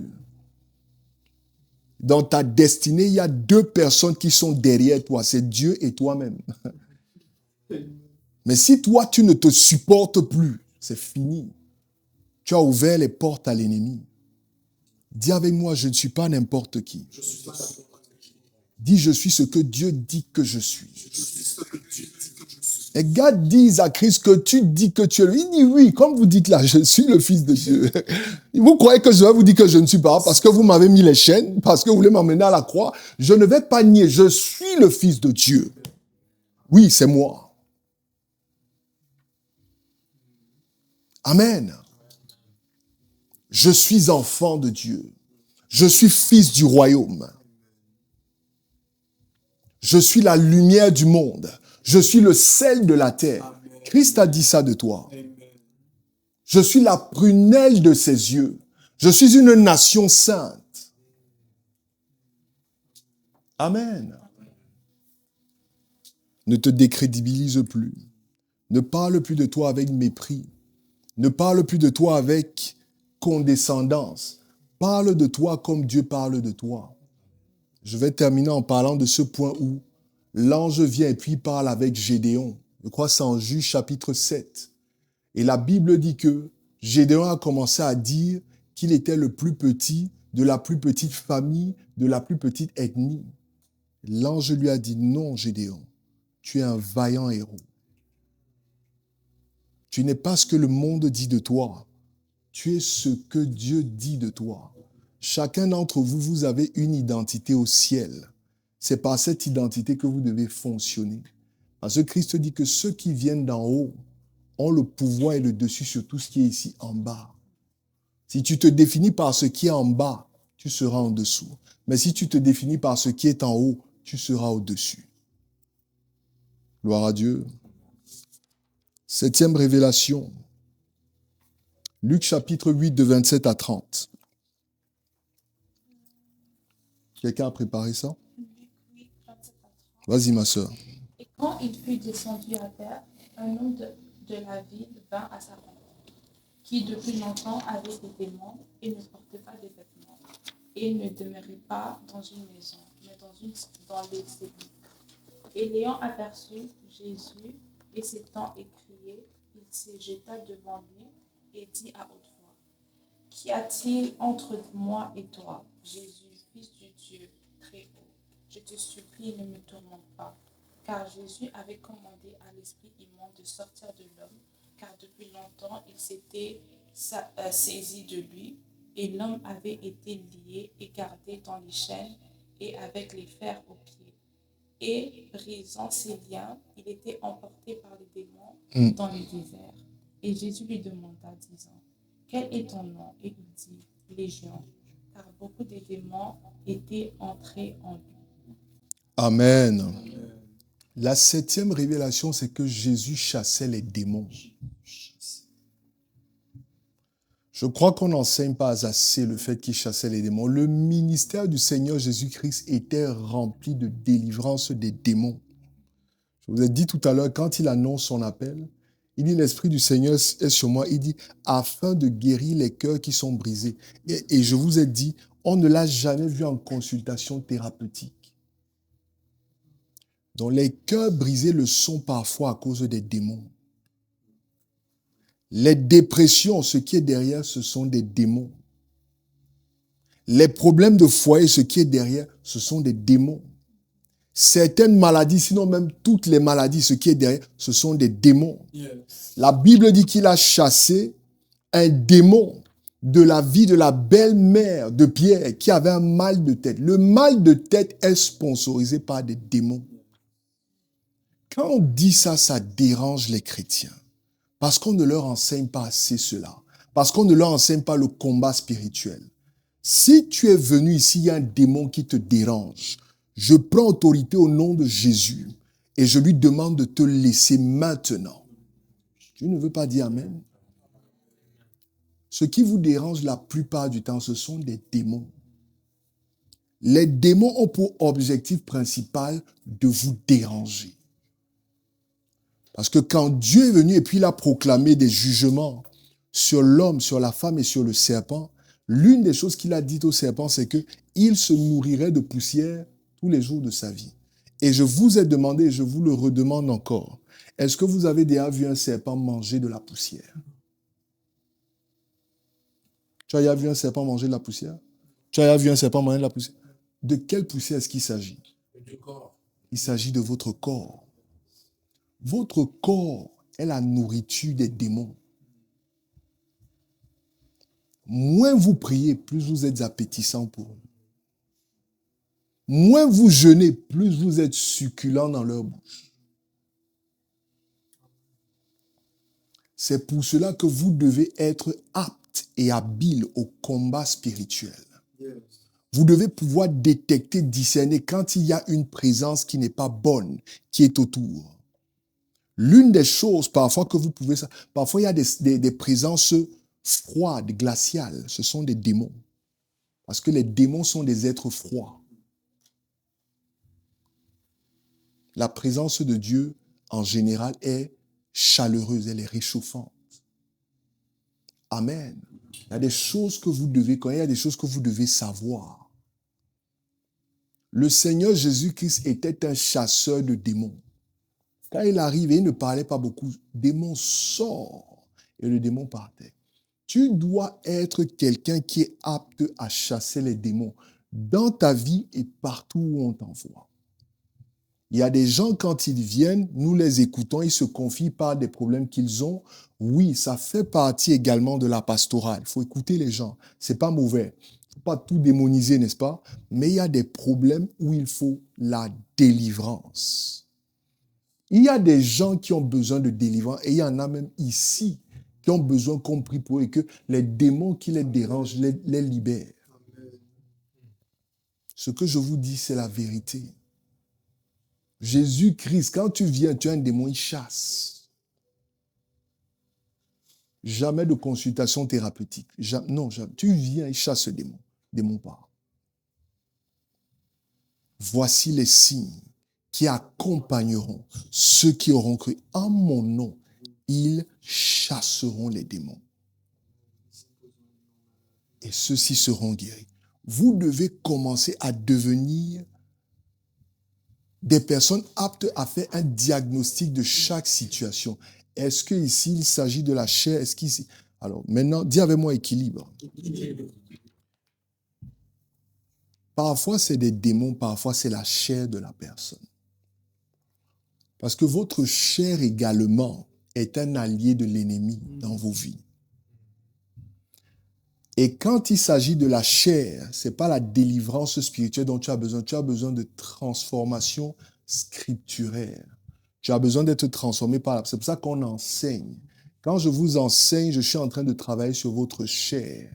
Dans ta destinée, il y a deux personnes qui sont derrière toi. C'est Dieu et toi-même. Mais si toi, tu ne te supportes plus, c'est fini. Tu as ouvert les portes à l'ennemi. Dis avec moi, je ne suis pas n'importe qui. Dis, je suis ce que Dieu dit que je suis. Les gars disent à Christ que tu dis que tu es lui. Il dit oui, comme vous dites là, je suis le Fils de Dieu. Vous croyez que je vais vous dire que je ne suis pas parce que vous m'avez mis les chaînes, parce que vous voulez m'emmener à la croix. Je ne vais pas nier, je suis le Fils de Dieu. Oui, c'est moi. Amen. Je suis enfant de Dieu. Je suis fils du royaume. Je suis la lumière du monde. Je suis le sel de la terre. Christ a dit ça de toi. Je suis la prunelle de ses yeux. Je suis une nation sainte. Amen. Ne te décrédibilise plus. Ne parle plus de toi avec mépris. Ne parle plus de toi avec condescendance. Parle de toi comme Dieu parle de toi. Je vais terminer en parlant de ce point où l'ange vient et puis parle avec Gédéon. Je crois que c'est en Juge chapitre 7. Et la Bible dit que Gédéon a commencé à dire qu'il était le plus petit de la plus petite famille, de la plus petite ethnie. L'ange lui a dit, non Gédéon, tu es un vaillant héros. Tu n'es pas ce que le monde dit de toi. Tu es ce que Dieu dit de toi. Chacun d'entre vous, vous avez une identité au ciel. C'est par cette identité que vous devez fonctionner. Parce que Christ dit que ceux qui viennent d'en haut ont le pouvoir et le dessus sur tout ce qui est ici en bas. Si tu te définis par ce qui est en bas, tu seras en dessous. Mais si tu te définis par ce qui est en haut, tu seras au-dessus. Gloire à Dieu. 7e révélation. Luc chapitre 8 de 27 à 30. Quelqu'un a préparé ça? Vas-y, ma sœur. Et quand il fut descendu à terre, un homme de la ville vint à sa rencontre, qui depuis longtemps avait des démons et ne portait pas de vêtements, et ne demeurait pas dans une maison, mais dans les sépulcres. Et l'ayant aperçu Jésus, et s'étant écrié, il se jeta devant lui et dit à haute voix, qu'y a-t-il entre moi et toi, Jésus, Fils du Dieu très haut? Je te supplie, ne me tourmente pas. Car Jésus avait commandé à l'esprit immonde de sortir de l'homme, car depuis longtemps il s'était saisi de lui, et l'homme avait été lié et gardé dans les chaînes et avec les fers aux pieds. Et brisant ses liens, il était emporté par les démons dans le désert. Et Jésus lui demanda, disant, quel est ton nom? Et il dit, Légion, car beaucoup de démons étaient entrés en lui. Amen. La 7e révélation, c'est que Jésus chassait les démons. Je crois qu'on n'enseigne pas assez le fait qu'il chassait les démons. Le ministère du Seigneur Jésus-Christ était rempli de délivrance des démons. Je vous ai dit tout à l'heure, quand il annonce son appel, il dit, l'Esprit du Seigneur est sur moi. Il dit, afin de guérir les cœurs qui sont brisés. Et je vous ai dit, on ne l'a jamais vu en consultation thérapeutique. Donc les cœurs brisés le sont parfois à cause des démons. Les dépressions, ce qui est derrière, ce sont des démons. Les problèmes de foyer, ce qui est derrière, ce sont des démons. Certaines maladies, sinon même toutes les maladies, ce qui est derrière, ce sont des démons. Yes. La Bible dit qu'il a chassé un démon de la vie de la belle-mère de Pierre qui avait un mal de tête. Le mal de tête est sponsorisé par des démons. Quand on dit ça, ça dérange les chrétiens. Parce qu'on ne leur enseigne pas assez cela. Parce qu'on ne leur enseigne pas le combat spirituel. Si tu es venu ici, il y a un démon qui te dérange. Je prends autorité au nom de Jésus et je lui demande de te laisser maintenant. Tu ne veux pas dire amen? Ce qui vous dérange la plupart du temps, ce sont des démons. Les démons ont pour objectif principal de vous déranger. Parce que quand Dieu est venu et puis il a proclamé des jugements sur l'homme, sur la femme et sur le serpent, l'une des choses qu'il a dites au serpent, c'est qu'il se nourrirait de poussière tous les jours de sa vie. Et je vous ai demandé, et je vous le redemande encore, est-ce que vous avez déjà vu un serpent manger de la poussière? Tu as déjà vu un serpent manger de la poussière? Tu as déjà vu un serpent manger de la poussière? De quelle poussière est-ce qu'il s'agit? Du corps. Il s'agit de votre corps. Votre corps est la nourriture des démons. Moins vous priez, plus vous êtes appétissant pour eux. Moins vous jeûnez, plus vous êtes succulent dans leur bouche. C'est pour cela que vous devez être apte et habile au combat spirituel. Vous devez pouvoir détecter, discerner quand il y a une présence qui n'est pas bonne, qui est autour. L'une des choses, parfois, que vous pouvez... Parfois, il y a des présences froides, glaciales. Ce sont des démons. Parce que les démons sont des êtres froids. La présence de Dieu, en général, est chaleureuse, elle est réchauffante. Amen. Il y a des choses que vous devez connaître, il y a des choses que vous devez savoir. Le Seigneur Jésus-Christ était un chasseur de démons. Quand il arrivait, il ne parlait pas beaucoup. Démon sort et le démon partait. Tu dois être quelqu'un qui est apte à chasser les démons dans ta vie et partout où on t'envoie. Il y a des gens, quand ils viennent, nous les écoutons, ils se confient par des problèmes qu'ils ont. Oui, ça fait partie également de la pastorale. Il faut écouter les gens. C'est pas mauvais. Il ne faut pas tout démoniser, n'est-ce pas? Mais il y a des problèmes où il faut la délivrance. Il y a des gens qui ont besoin de délivrance et il y en a même ici qui ont besoin qu'on prie pour eux et que les démons qui les dérangent les libèrent. Ce que je vous dis, c'est la vérité. Jésus-Christ, quand tu viens, tu as un démon, il chasse. Jamais de consultation thérapeutique. Non, jamais. Tu viens, il chasse ce démon. Démon part. Voici les signes qui accompagneront ceux qui auront cru en mon nom. Ils chasseront les démons. Et ceux-ci seront guéris. Vous devez commencer à devenir des personnes aptes à faire un diagnostic de chaque situation. Est-ce qu'ici, il s'agit de la chair? Est-ce qu'ici... Alors, maintenant, dis avec moi équilibre. Parfois, c'est des démons, parfois, c'est la chair de la personne. Parce que votre chair également est un allié de l'ennemi dans vos vies. Et quand il s'agit de la chair, ce n'est pas la délivrance spirituelle dont tu as besoin. Tu as besoin de transformation scripturaire. Tu as besoin d'être transformé par la... C'est pour ça qu'on enseigne. Quand je vous enseigne, je suis en train de travailler sur votre chair.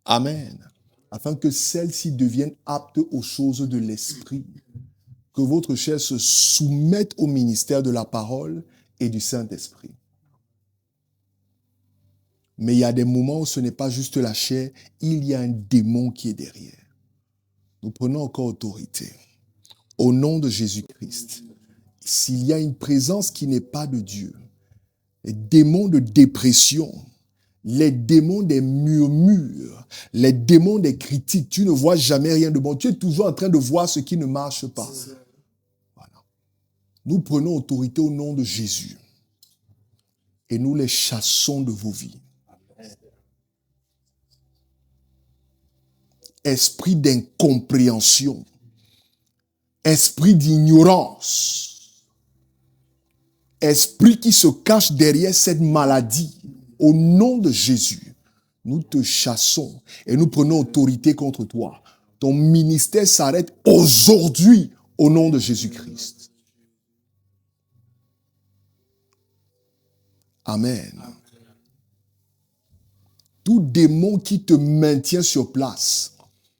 Amen. Afin que celle-ci devienne apte aux choses de l'esprit. Que votre chair se soumette au ministère de la parole et du Saint-Esprit. Mais il y a des moments où ce n'est pas juste la chair, il y a un démon qui est derrière. Nous prenons encore autorité. Au nom de Jésus-Christ, s'il y a une présence qui n'est pas de Dieu, les démons de dépression, les démons des murmures, les démons des critiques, tu ne vois jamais rien de bon. Tu es toujours en train de voir ce qui ne marche pas. Voilà. Nous prenons autorité au nom de Jésus et nous les chassons de vos vies. Esprit d'incompréhension, esprit d'ignorance, esprit qui se cache derrière cette maladie, au nom de Jésus, nous te chassons et nous prenons autorité contre toi. Ton ministère s'arrête aujourd'hui au nom de Jésus-Christ. Amen. Tout démon qui te maintient sur place,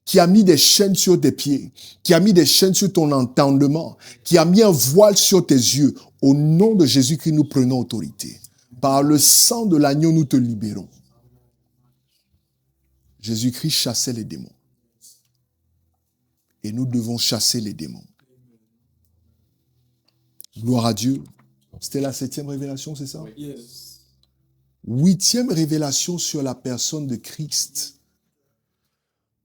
qui a mis des chaînes sur tes pieds, qui a mis des chaînes sur ton entendement, qui a mis un voile sur tes yeux, au nom de Jésus-Christ, nous prenons autorité. Par le sang de l'agneau, nous te libérons. Jésus-Christ chassait les démons. Et nous devons chasser les démons. Gloire à Dieu. C'était la 7e révélation, c'est ça? Yes. 8e révélation sur la personne de Christ.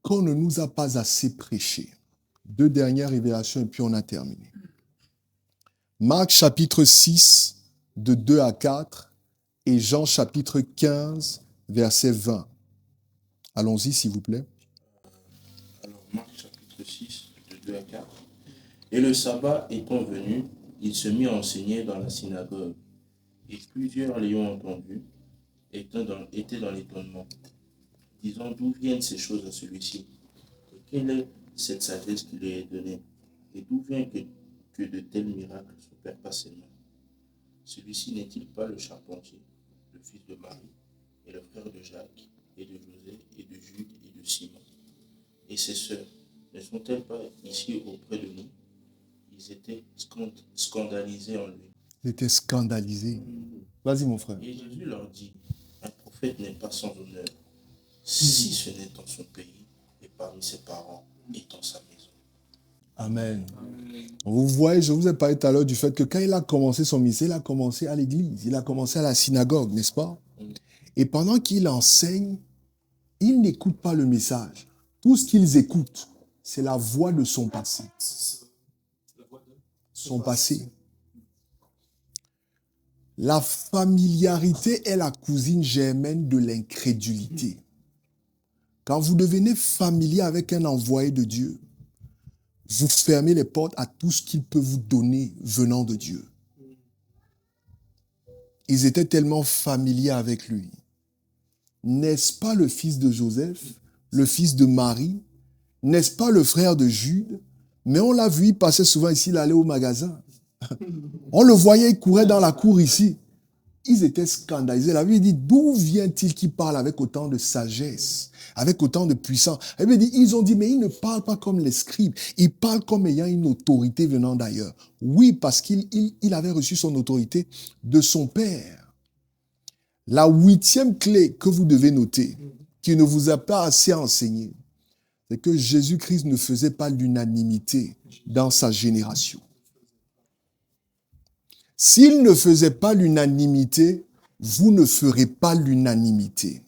Qu'on ne nous a pas assez prêché. 2 dernières révélations et puis on a terminé. Marc chapitre 6, de 2 à 4 et Jean chapitre 15, verset 20. Allons-y, s'il vous plaît. Alors, Marc chapitre 6, de 2 à 4. Et le sabbat étant venu, il se mit à enseigner dans la synagogue. Et plusieurs l'ayant entendu étaient dans l'étonnement, disant d'où viennent ces choses à celui-ci? Et quelle est cette sagesse qui lui est donnée? Et d'où vient que de tels miracles s'opèrent pas seulement? Celui-ci n'est-il pas le charpentier, le fils de Marie, et le frère de Jacques, et de José, et de Jude, et de Simon? Et ses sœurs, ne sont-elles pas ici auprès de nous? Ils étaient scandalisés en lui. Ils étaient scandalisés. Vas-y, mon frère. Et Jésus leur dit, un prophète n'est pas sans honneur, si ce n'est dans son pays, et parmi ses parents, et dans sa maison. Amen. Vous voyez, je vous ai parlé tout à l'heure du fait que quand il a commencé son ministère, il a commencé à l'église, il a commencé à la synagogue, n'est-ce pas? Et pendant qu'il enseigne, ils n'écoutent pas le message. Tout ce qu'ils écoutent, c'est la voix de son passé. Son passé. La familiarité est la cousine germaine de l'incrédulité. Quand vous devenez familier avec un envoyé de Dieu, vous fermez les portes à tout ce qu'il peut vous donner venant de Dieu. Ils étaient tellement familiers avec lui. N'est-ce pas le fils de Joseph, le fils de Marie? N'est-ce pas le frère de Jude? Mais on l'a vu, il passait souvent ici, il allait au magasin. On le voyait, il courait dans la cour ici. Ils étaient scandalisés. La Bible dit, d'où vient-il qui parle avec autant de sagesse, avec autant de puissance? La Bible dit, ils ont dit, mais il ne parle pas comme les scribes. Il parle comme ayant une autorité venant d'ailleurs. Oui, parce qu'il avait reçu son autorité de son père. La 8e clé que vous devez noter, qui ne vous a pas assez enseigné, c'est que Jésus-Christ ne faisait pas l'unanimité dans sa génération. S'il ne faisait pas l'unanimité, vous ne ferez pas l'unanimité.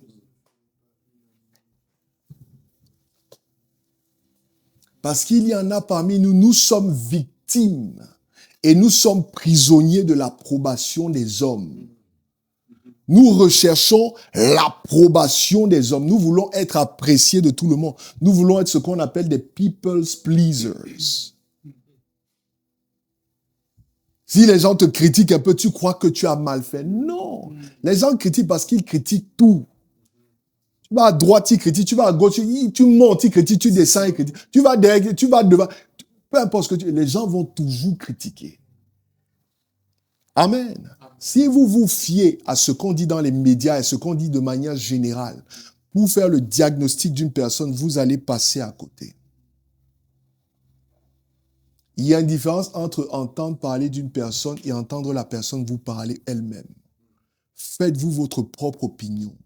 Parce qu'il y en a parmi nous, nous sommes victimes et nous sommes prisonniers de l'approbation des hommes. Nous recherchons l'approbation des hommes. Nous voulons être appréciés de tout le monde. Nous voulons être ce qu'on appelle des people's pleasers. Si les gens te critiquent un peu, tu crois que tu as mal fait. Non. Les gens critiquent parce qu'ils critiquent tout. Tu vas à droite, ils critiquent. Tu vas à gauche, tu montes, ils critiquent. Tu descends, ils critiquent. Tu vas derrière, tu vas devant. Peu importe ce que les gens vont toujours critiquer. Amen. Si vous vous fiez à ce qu'on dit dans les médias et ce qu'on dit de manière générale, pour faire le diagnostic d'une personne, vous allez passer à côté. Il y a une différence entre entendre parler d'une personne et entendre la personne vous parler elle-même. Faites-vous votre propre opinion.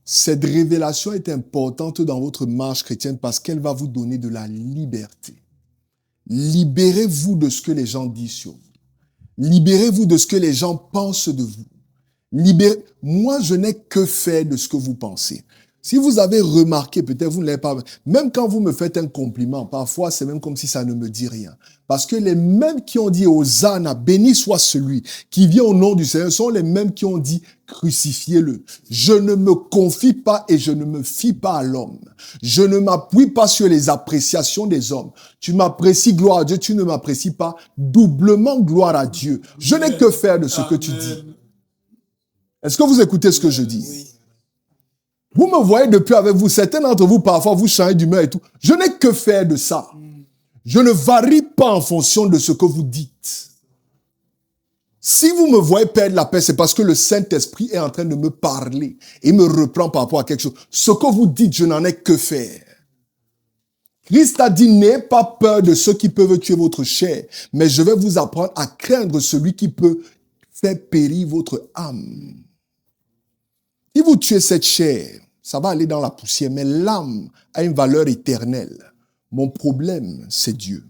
Cette révélation est importante dans votre marche chrétienne parce qu'elle va vous donner de la liberté. Libérez-vous de ce que les gens disent sur vous. Libérez-vous de ce que les gens pensent de vous. Moi, je n'ai que faire de ce que vous pensez. Si vous avez remarqué, peut-être vous ne l'avez pas, même quand vous me faites un compliment, parfois c'est même comme si ça ne me dit rien. Parce que les mêmes qui ont dit Hosanna, béni soit celui qui vient au nom du Seigneur, sont les mêmes qui ont dit crucifiez-le. Je ne me confie pas et je ne me fie pas à l'homme. Je ne m'appuie pas sur les appréciations des hommes. Tu m'apprécies, gloire à Dieu, tu ne m'apprécies pas, doublement gloire à Dieu. Je n'ai que faire de ce que tu dis. Est-ce que vous écoutez ce que je dis? Oui. Vous me voyez depuis avec vous, certains d'entre vous, parfois, vous changez d'humeur et tout. Je n'ai que faire de ça. Je ne varie pas en fonction de ce que vous dites. Si vous me voyez perdre la paix, c'est parce que le Saint-Esprit est en train de me parler et me reprend par rapport à quelque chose. Ce que vous dites, je n'en ai que faire. Christ a dit, n'ayez pas peur de ceux qui peuvent tuer votre chair, mais je vais vous apprendre à craindre celui qui peut faire périr votre âme. Si vous tuez cette chair, ça va aller dans la poussière, mais l'âme a une valeur éternelle. Mon problème, c'est Dieu.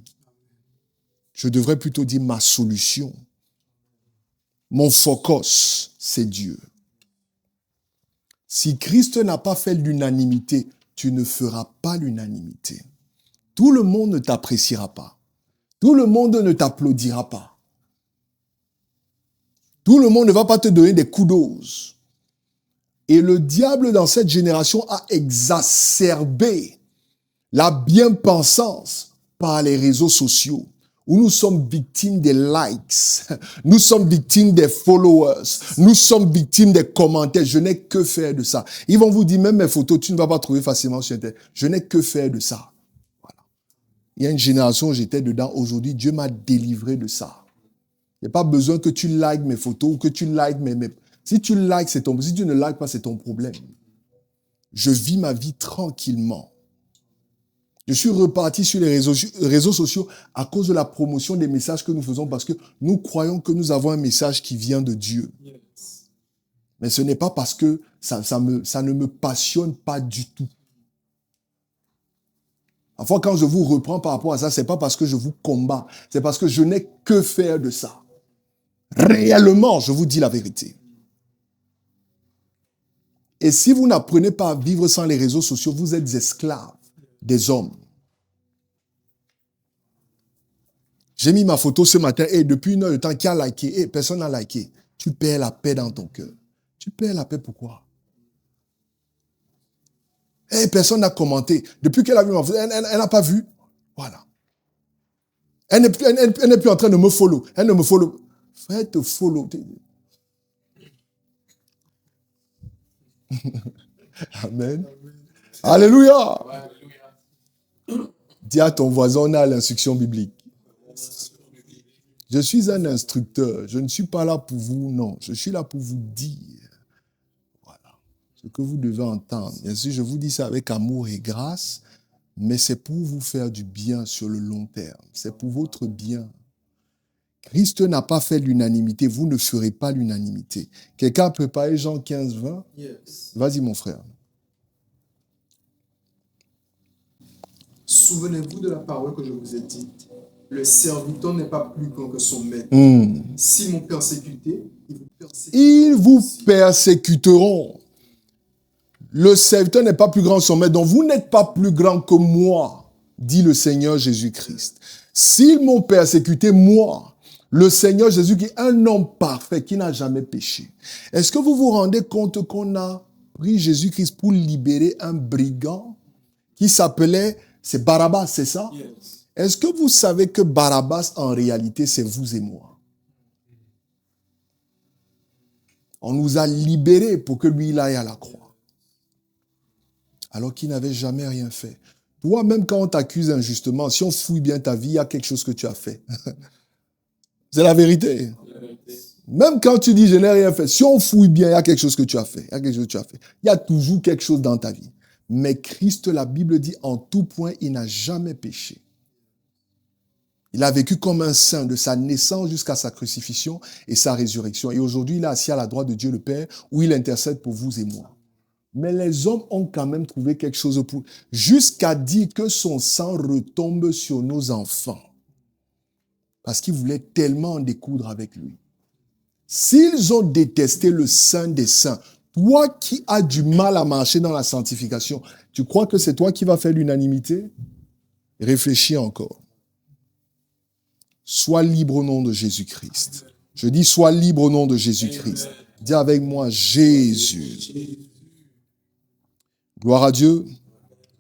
Je devrais plutôt dire ma solution. Mon focus, c'est Dieu. Si Christ n'a pas fait l'unanimité, tu ne feras pas l'unanimité. Tout le monde ne t'appréciera pas. Tout le monde ne t'applaudira pas. Tout le monde ne va pas te donner des coups d'ose. Et le diable dans cette génération a exacerbé la bien-pensance par les réseaux sociaux, où nous sommes victimes des likes, nous sommes victimes des followers, nous sommes victimes des commentaires. Je n'ai que faire de ça. Ils vont vous dire, même mes photos, tu ne vas pas trouver facilement sur Internet. Je n'ai que faire de ça. Voilà. Il y a une génération où j'étais dedans. Aujourd'hui, Dieu m'a délivré de ça. Il n'y a pas besoin que tu likes mes photos ou que tu likes mes... Si tu likes, c'est ton... Si tu ne likes pas, c'est ton problème. Je vis ma vie tranquillement. Je suis reparti sur les réseaux sociaux à cause de la promotion des messages que nous faisons parce que nous croyons que nous avons un message qui vient de Dieu. Mais ce n'est pas parce que ça ne me passionne pas du tout. Parfois, quand je vous reprends par rapport à ça, ce n'est pas parce que je vous combats, c'est parce que je n'ai que faire de ça. Réellement, je vous dis la vérité. Et si vous n'apprenez pas à vivre sans les réseaux sociaux, vous êtes esclaves des hommes. J'ai mis ma photo ce matin et depuis une heure de temps, qui a liké? Personne n'a liké. Tu perds la paix dans ton cœur. Tu perds la paix pourquoi? Personne n'a commenté. Depuis qu'elle a vu ma photo, elle n'a pas vu. Voilà. Elle n'est plus en train de me follow. Elle ne me follow. Frère, te follow. Amen. Alléluia. Dis à ton voisin, on a l'instruction biblique. Je suis un instructeur. Je ne suis pas là pour vous, non. Je suis là pour vous dire. Voilà. Ce que vous devez entendre. Bien sûr, je vous dis ça avec amour et grâce, mais c'est pour vous faire du bien sur le long terme. C'est pour votre bien. Christ n'a pas fait l'unanimité. Vous ne ferez pas l'unanimité. Quelqu'un a préparé Jean 15, 20? Yes. Vas-y, mon frère. Souvenez-vous de la parole que je vous ai dite. Le serviteur n'est pas plus grand que son maître. S'ils m'ont persécuté, ils vous persécuteront. Le serviteur n'est pas plus grand que son maître. Donc vous n'êtes pas plus grand que moi, dit le Seigneur Jésus-Christ. S'ils m'ont persécuté, moi, le Seigneur Jésus qui est un homme parfait, qui n'a jamais péché. Est-ce que vous vous rendez compte qu'on a pris Jésus-Christ pour libérer un brigand qui s'appelait... C'est Barabbas, c'est ça? Yes. Est-ce que vous savez que Barabbas, en réalité, c'est vous et moi? On nous a libérés pour que lui, il aille à la croix. Alors qu'il n'avait jamais rien fait. Toi, même quand on t'accuse injustement, si on fouille bien ta vie, il y a quelque chose que tu as fait. C'est la vérité. Même quand tu dis je n'ai rien fait, si on fouille bien, il y a quelque chose que tu as fait. Il y a toujours quelque chose dans ta vie. Mais Christ, la Bible dit, en tout point, il n'a jamais péché. Il a vécu comme un saint de sa naissance jusqu'à sa crucifixion et sa résurrection. Et aujourd'hui, il est assis à la droite de Dieu le Père, où il intercède pour vous et moi. Mais les hommes ont quand même trouvé quelque chose pour... Jusqu'à dire que son sang retombe sur nos enfants. Parce qu'ils voulaient tellement en découdre avec lui. S'ils ont détesté le Saint des Saints, toi qui as du mal à marcher dans la sanctification, tu crois que c'est toi qui vas faire l'unanimité? Réfléchis encore. Sois libre au nom de Jésus-Christ. Je dis sois libre au nom de Jésus-Christ. Dis avec moi Jésus. Gloire à Dieu.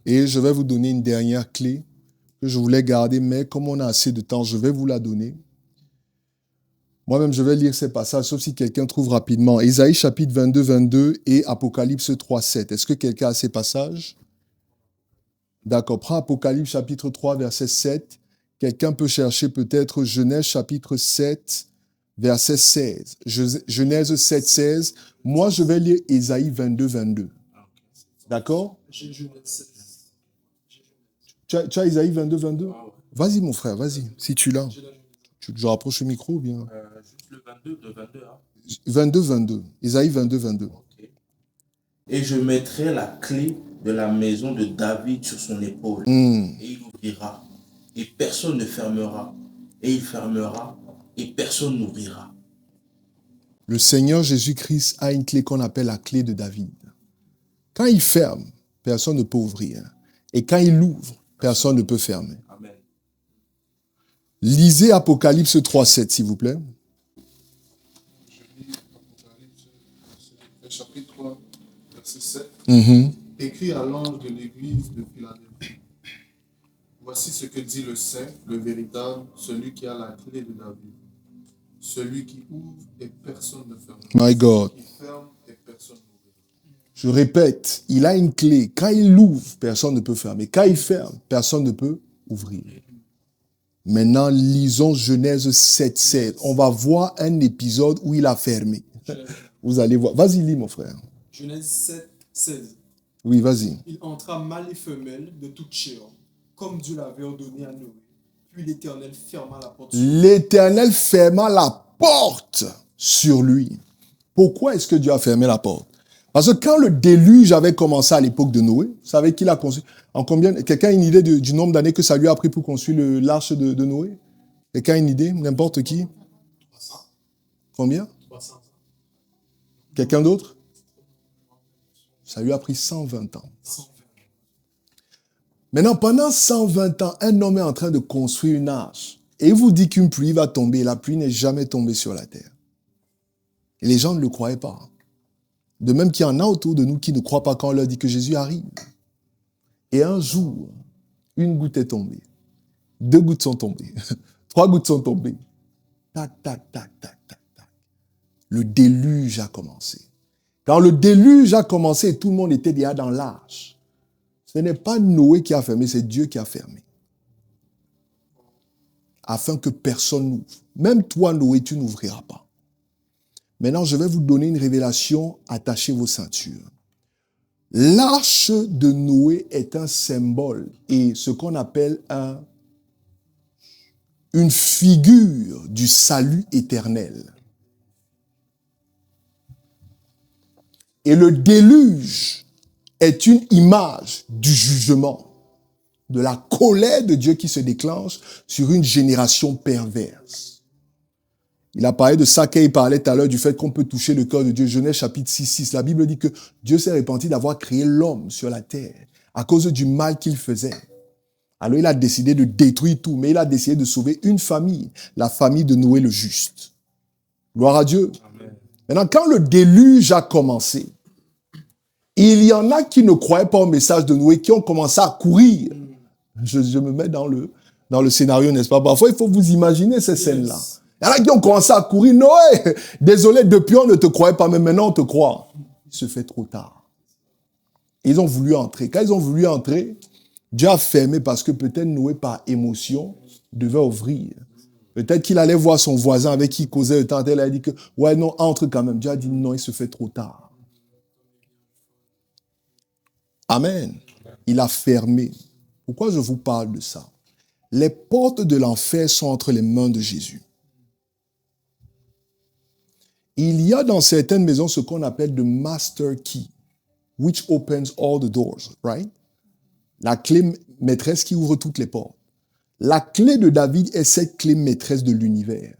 Et je vais vous donner une dernière clé que je voulais garder, mais comme on a assez de temps, je vais vous la donner. Moi-même, je vais lire ces passages, sauf si quelqu'un trouve rapidement. Ésaïe chapitre 22, 22 et Apocalypse 3, 7. Est-ce que quelqu'un a ces passages? D'accord. Prends Apocalypse chapitre 3, verset 7. Quelqu'un peut chercher peut-être Genèse chapitre 7, verset 16. Genèse 7, 16. Moi, je vais lire Ésaïe 22, 22. D'accord? J'ai Genèse 16. Tu as Ésaïe 22, 22? Vas-y, mon frère, vas-y. Si tu l'as. Je rapproche le micro ou bien? Juste le 22, hein. 22, 22. Ésaïe 22, 22. Ok. Et je mettrai la clé de la maison de David sur son épaule. Hmm. Et il ouvrira, et personne ne fermera. Et il fermera, et personne n'ouvrira. Le Seigneur Jésus-Christ a une clé qu'on appelle la clé de David. Quand il ferme, personne ne peut ouvrir. Et quand il ouvre, personne ne peut fermer. Amen. Lisez Apocalypse 3, 7, s'il vous plaît. Je lis Apocalypse, chapitre 3, verset 7. Mhm. Écrit à l'ange de l'église de Philadelphie. Voici ce que dit le Saint, le véritable, celui qui a la clé de David. Celui qui ouvre et personne ne ferme. My God. Qui ferme et personne n'ouvre. Je répète, il a une clé. Quand il ouvre, personne ne peut fermer. Quand il ferme, personne ne peut ouvrir. Maintenant, lisons Genèse 7, 7. On va voir un épisode où il a fermé. Vous allez voir. Vas-y, lis, mon frère. Genèse 7, 16. Oui, vas-y. Il entra mâle et femelle de toute chair, comme Dieu l'avait ordonné à Noé. Puis l'Éternel ferma la porte. L'Éternel ferma la porte sur lui. Pourquoi est-ce que Dieu a fermé la porte? Parce que quand le déluge avait commencé à l'époque de Noé, vous savez qu'il a construit, en combien, quelqu'un a une idée du nombre d'années que ça lui a pris pour construire l'arche de Noé? Quelqu'un a une idée? N'importe qui? 300. Combien? 300 ans. Quelqu'un d'autre? Ça lui a pris 120 ans. 120. Maintenant, pendant 120 ans, un homme est en train de construire une arche. Et il vous dit qu'une pluie va tomber. La pluie n'est jamais tombée sur la terre. Et les gens ne le croyaient pas. De même qu'il y en a autour de nous qui ne croient pas quand on leur dit que Jésus arrive. Et un jour, une goutte est tombée. 2 gouttes sont tombées. 3 gouttes sont tombées. Tac, tac, tac, tac, tac, tac. Le déluge a commencé. Quand le déluge a commencé, tout le monde était déjà dans l'arche. Ce n'est pas Noé qui a fermé, c'est Dieu qui a fermé. Afin que personne n'ouvre. Même toi, Noé, tu n'ouvriras pas. Maintenant, je vais vous donner une révélation. Attachez vos ceintures. L'arche de Noé est un symbole et ce qu'on appelle une figure du salut éternel. Et le déluge est une image du jugement, de la colère de Dieu qui se déclenche sur une génération perverse. Il a parlé de ça quand il parlait tout à l'heure du fait qu'on peut toucher le cœur de Dieu. Genèse chapitre 6, 6. La Bible dit que Dieu s'est repenti d'avoir créé l'homme sur la terre à cause du mal qu'il faisait. Alors il a décidé de détruire tout, mais il a décidé de sauver une famille, la famille de Noé le juste. Gloire à Dieu. Amen. Maintenant, quand le déluge a commencé, il y en a qui ne croyaient pas au message de Noé, qui ont commencé à courir. Je me mets dans le scénario, n'est-ce pas? Parfois, il faut vous imaginer ces scènes-là. Il y en a qui ont commencé à courir. Noé, désolé, depuis on ne te croyait pas, mais maintenant on te croit. Il se fait trop tard. Ils ont voulu entrer. Quand ils ont voulu entrer, Dieu a fermé parce que peut-être Noé, par émotion, devait ouvrir. Peut-être qu'il allait voir son voisin avec qui il causait le temps. Il a dit que, ouais, non, entre quand même. Dieu a dit non, il se fait trop tard. Amen. Il a fermé. Pourquoi je vous parle de ça? Les portes de l'enfer sont entre les mains de Jésus. Il y a dans certaines maisons ce qu'on appelle the master key, which opens all the doors, right? La clé maîtresse qui ouvre toutes les portes. La clé de David est cette clé maîtresse de l'univers,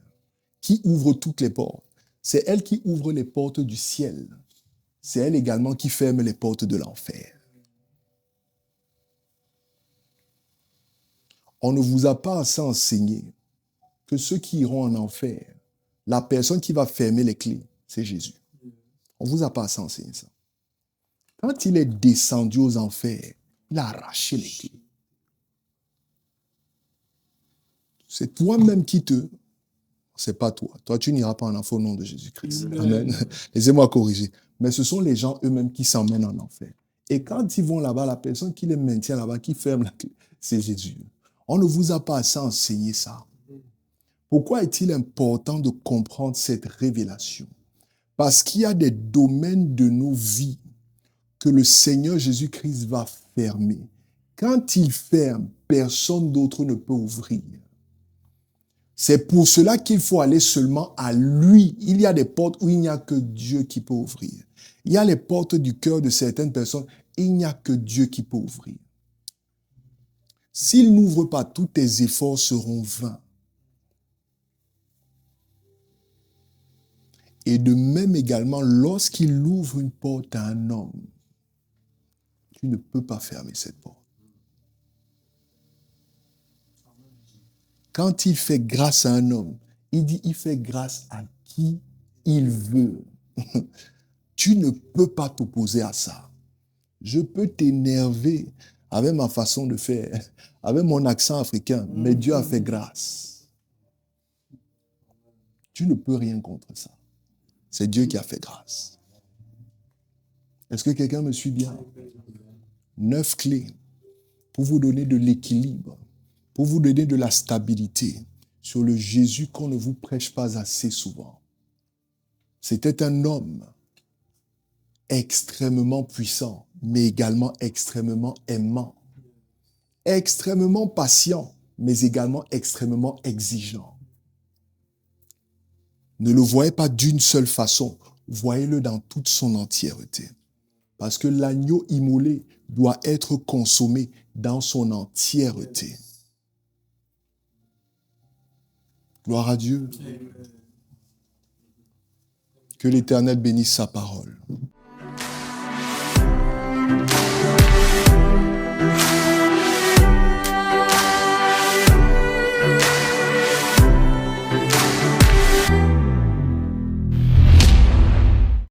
qui ouvre toutes les portes. C'est elle qui ouvre les portes du ciel. C'est elle également qui ferme les portes de l'enfer. On ne vous a pas assez enseigné que ceux qui iront en enfer, la personne qui va fermer les clés, c'est Jésus. On ne vous a pas assez enseigné ça. Quand il est descendu aux enfers, il a arraché les clés. C'est toi-même qui c'est pas toi. Toi, tu n'iras pas en enfer au nom de Jésus-Christ. Amen. Laissez-moi corriger. Mais ce sont les gens eux-mêmes qui s'emmènent en enfer. Et quand ils vont là-bas, la personne qui les maintient là-bas, qui ferme la clé, c'est Jésus. On ne vous a pas assez enseigné ça. Pourquoi est-il important de comprendre cette révélation? Parce qu'il y a des domaines de nos vies que le Seigneur Jésus-Christ va fermer. Quand il ferme, personne d'autre ne peut ouvrir. C'est pour cela qu'il faut aller seulement à lui. Il y a des portes où il n'y a que Dieu qui peut ouvrir. Il y a les portes du cœur de certaines personnes, il n'y a que Dieu qui peut ouvrir. S'il n'ouvre pas, tous tes efforts seront vains. Et de même également, lorsqu'il ouvre une porte à un homme, tu ne peux pas fermer cette porte. Quand il fait grâce à un homme, il dit il fait grâce à qui il veut. Tu ne peux pas t'opposer à ça. Je peux t'énerver avec ma façon de faire, avec mon accent africain, mais Dieu a fait grâce. Tu ne peux rien contre ça. C'est Dieu qui a fait grâce. Est-ce que quelqu'un me suit bien? 9 clés pour vous donner de l'équilibre, pour vous donner de la stabilité sur le Jésus qu'on ne vous prêche pas assez souvent. C'était un homme extrêmement puissant, mais également extrêmement aimant, extrêmement patient, mais également extrêmement exigeant. Ne le voyez pas d'une seule façon, voyez-le dans toute son entièreté. Parce que l'agneau immolé doit être consommé dans son entièreté. Gloire à Dieu. Que l'Éternel bénisse sa parole.